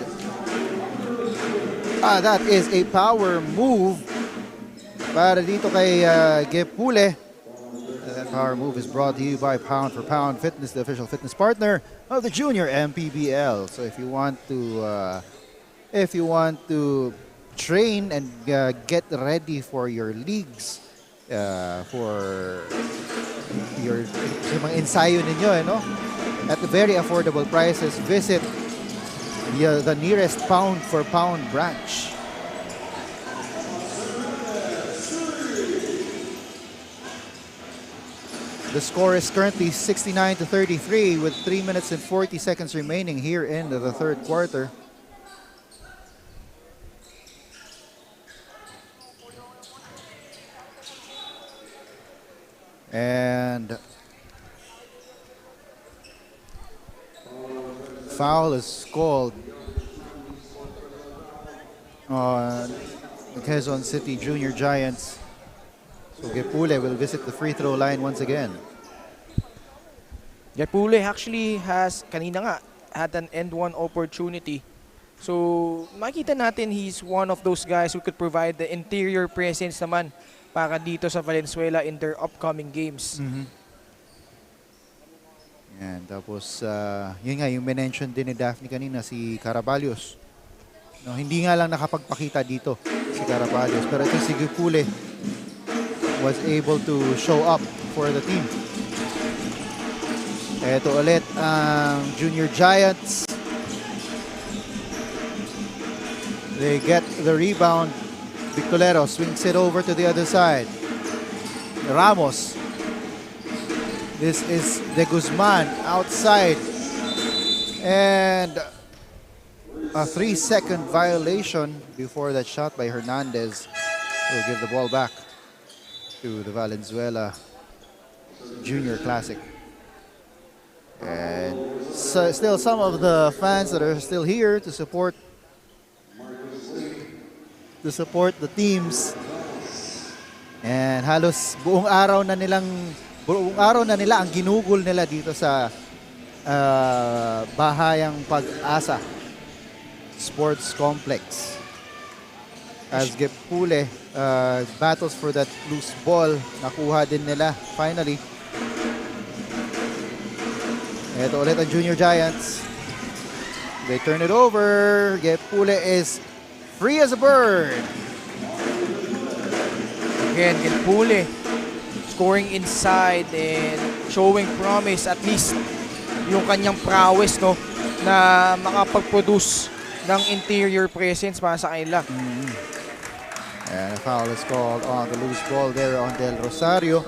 that is a power move para dito kay Gepule. That power move is brought to you by Pound for Pound Fitness, the official fitness partner of the Junior MPBL. So if you want to train and get ready for your leagues, for your sa mga ensayo ninyo, no? At very affordable prices. Visit the nearest pound for pound branch. The score is currently 69-33 with 3 minutes and 40 seconds remaining here in the third quarter. And foul is called on the Quezon City Junior Giants. So Gepule will visit the free throw line once again. Gepule actually kanina nga, had an end one opportunity. So makita natin he's one of those guys who could provide the interior presence naman para dito sa Valenzuela in their upcoming games. And tapos, yun nga, yung mention din ni Daphne kanina, si Caraballos. No, hindi nga lang nakapagpakita dito si Caraballos, pero ito si Gepule was able to show up for the team. Ito ulit ang Junior Giants. They get the rebound. Victolero swings it over to the other side. Ramos. This is De Guzman outside. And a 3-second violation before that shot by Hernandez will give the ball back to the Valenzuela Junior Classic. And so still some of the fans that are still here to support the teams. And halos buong araw na nila ang ginugol nila dito sa Bahayang Pag-asa Sports Complex. As Gepule battles for that loose ball, nakuha din nila finally. Ito ulit ang Junior Giants. They turn it over. Gepule is free as a bird. Again, Gepule scoring inside and showing promise, at least yung kanyang prowess, no, na makapag-produce ng interior presence para sa kanila. And a foul is called on the loose ball there on Del Rosario.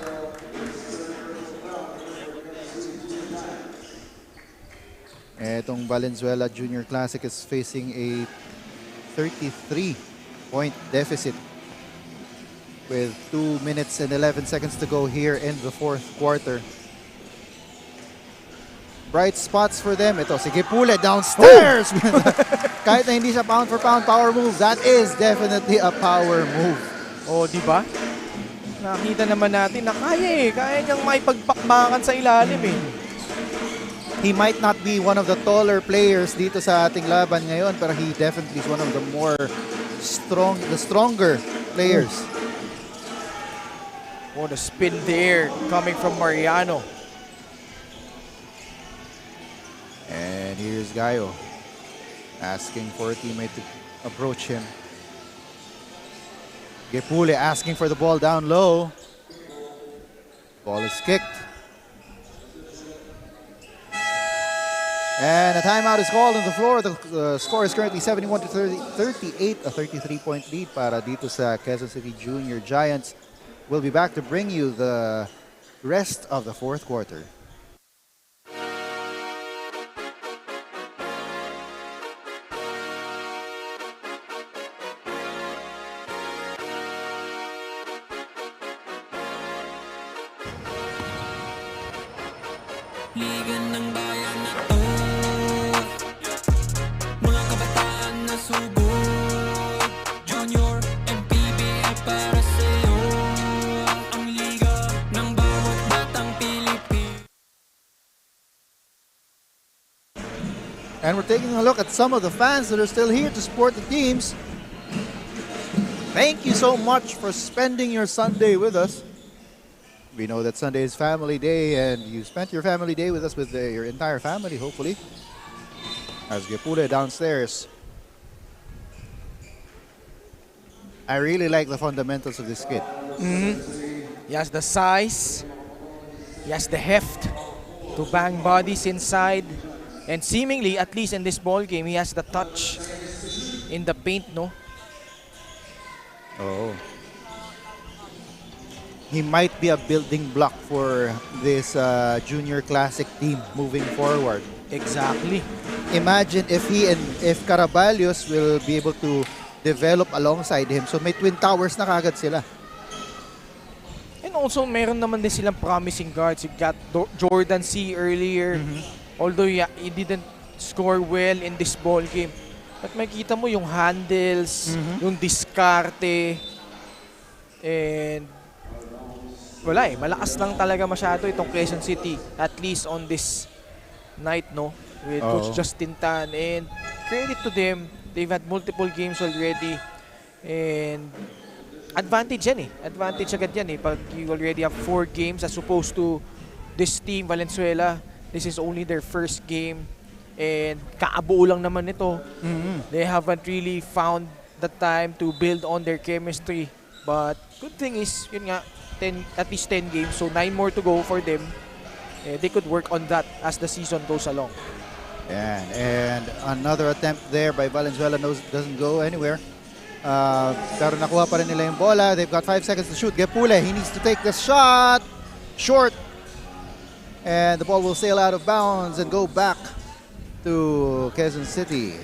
Etong Valenzuela Junior Classic is facing a 33-point deficit with 2 minutes and 11 seconds to go here in the fourth quarter. Bright spots for them. Ito si Gepule downstairs. Kahit na hindi siya pound for pound power move, that is definitely a power move. O, di ba? Nakita naman natin na kaya niyang may pagpakbakan sa ilalim He might not be one of the taller players dito sa ating laban ngayon, pero he definitely is one of the stronger players. Oh, the spin there coming from Mariano. And here's Gayo asking for a teammate to approach him. Gepule asking for the ball down low. Ball is kicked. And a timeout is called on the floor. The score is currently 71-38, a 33-point lead para dito sa Quezon City Junior Giants. We'll be back to bring you the rest of the fourth quarter. Liga ng bayan na to, mga kabataan na sugod, Junior, MPBL para sa'yo, ang liga ng bawat batang Pilipino. And we're taking a look at some of the fans that are still here to support the teams. Thank you so much for spending your Sunday with us. We know that Sunday is family day, and you spent your family day with us with your entire family, hopefully. As Gepule downstairs. I really like the fundamentals of this kid. He has the size. He has the heft to bang bodies inside. And seemingly, at least in this ball game, he has the touch in the paint, no? Oh. He might be a building block for this junior classic team moving forward. Exactly. Imagine if Caraballos will be able to develop alongside him. So may twin towers na kagad sila. And also, meron naman din silang promising guards. You got Jordan C earlier. Although he didn't score well in this ball game. But makita mo yung handles, yung diskarte. And wala malakas lang talaga masyado itong Quezon City. At least on this night, no? With Coach Justin Tan. And credit to them. They've had multiple games already. And advantage yan Advantage agad yan Pag you already have 4 games as opposed to this team, Valenzuela. This is only their first game. And kaabuo lang naman ito. They haven't really found the time to build on their chemistry. But good thing is, yun nga, at least 10 games. So 9 more to go for them. They could work on that as the season goes along. And another attempt there by Valenzuela doesn't go anywhere. Pero nakuha pa rin nila yung bola. They've got 5 seconds to shoot. Gepule, he needs to take the shot. Short. And the ball will sail out of bounds and go back to Quezon City.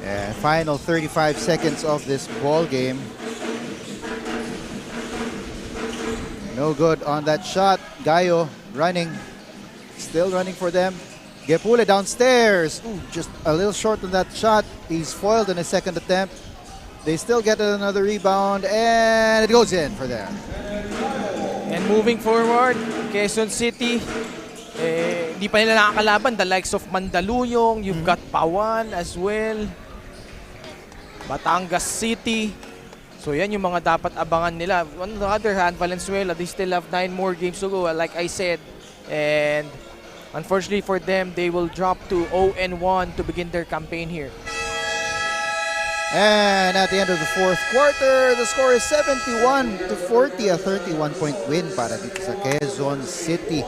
And final 35 seconds of this ball game. No good on that shot. Gayo running. Still running for them. Gepule downstairs. Ooh, just a little short on that shot. He's foiled in his second attempt. They still get another rebound and it goes in for them. And moving forward, Quezon City, hindi pa nila nakakalaban. The likes of Mandaluyong, you've got Pawan as well. Batangas City. So yan yung mga dapat abangan nila. On the other hand, Valenzuela, they still have 9 more games to go, like I said. And unfortunately for them, they will drop to 0-1 to begin their campaign here. And at the end of the fourth quarter, the score is 71-40, a 31-point win para dito sa Quezon City.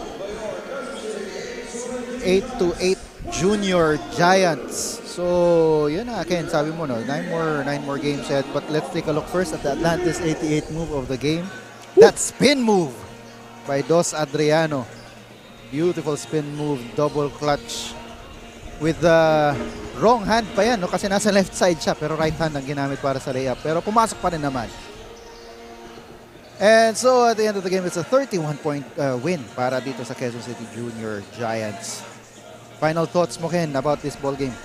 8-8 Junior Giants. So, yun na, Ken, sabi mo, no, 9 more games yet. But let's take a look first at the Atlantis 88 move of the game. That spin move by Dos Adriano. Beautiful spin move, double clutch. With the wrong hand pa yan, no? Kasi nasa left side siya, pero right hand ang ginamit para sa layup. Pero pumasok pa rin naman. And so, at the end of the game, it's a 31-point win para dito sa Quezon City Junior Giants. Final thoughts mo, Ken, about this ball game?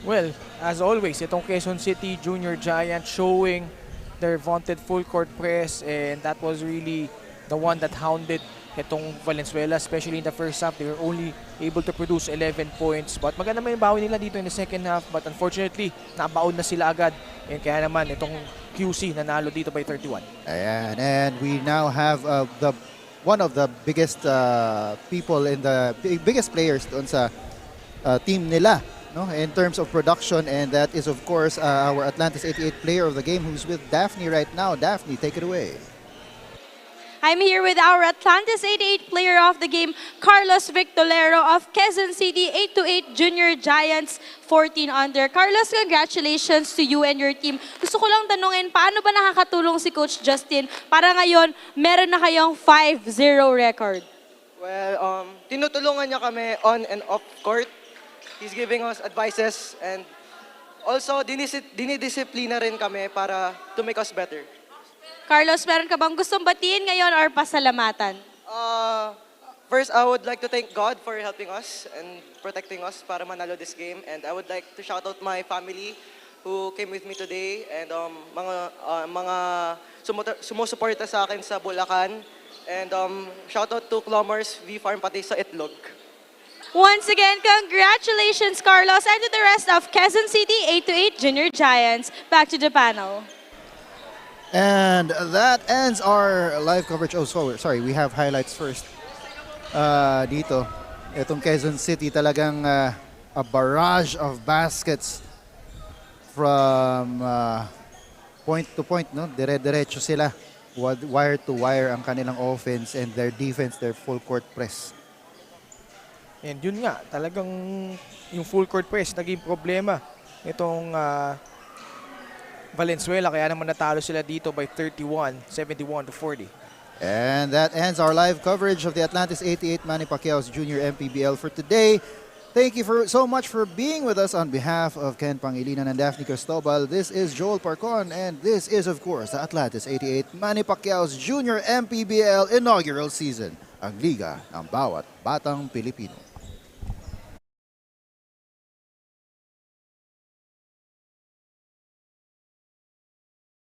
Well, as always, itong Quezon City Junior Giants showing their vaunted full court press, and that was really the one that hounded itong Valenzuela, especially in the first half. They were only able to produce 11 points. But maganda may bawi nila dito in the second half. But unfortunately, nabaon na sila agad. And kaya naman, itong QC nanalo dito by 31. Ayan, and we now have one of the biggest people in the biggest players doon sa team nila, no, in terms of production, and that is of course our Atlantis 88 player of the game who's with Daphne right now. Daphne, take it away. I'm here with our Atlantis 88 player of the game, Carlos Victolero of Quezon City 8-8 Junior Giants 14 under. Carlos, congratulations to you and your team. Gusto ko lang tanungin, paano ba nakakatulong si Coach Justin para ngayon meron na kayong 5-0 record? Well, tinutulungan niya kami on and off court. He's giving us advices and also dinidisiplina rin kami para to make us better. Carlos, meron ka bang gustong batiin ngayon or pasalamatan? First, I would like to thank God for helping us and protecting us para manalo this game. And I would like to shout out my family who came with me today and mga sumusuporta sa akin sa Bulacan. And shout out to Clomers V Farm pati sa Itlog. Once again, congratulations, Carlos, and to the rest of Quezon City 8-8 Junior Giants. Back to the panel. And that ends our live coverage. Oh, sorry, we have highlights first. Dito, itong Quezon City talagang a barrage of baskets from point to point, no? Dire-diretso sila. Wire to wire ang kanilang offense and their defense, their full court press. And yun nga, talagang yung full court press naging problema nitong Valenzuela, kaya naman natalo sila dito by 31, 71 to 40. And that ends our live coverage of the Atlantis 88 Manny Pacquiao's Junior MPBL for today. Thank you so much for being with us on behalf of Ken Pangilinan and Daphne Cristobal. This is Joel Parcon, and this is, of course, the Atlantis 88 Manny Pacquiao's Junior MPBL Inaugural Season, ang liga ng bawat batang Pilipino.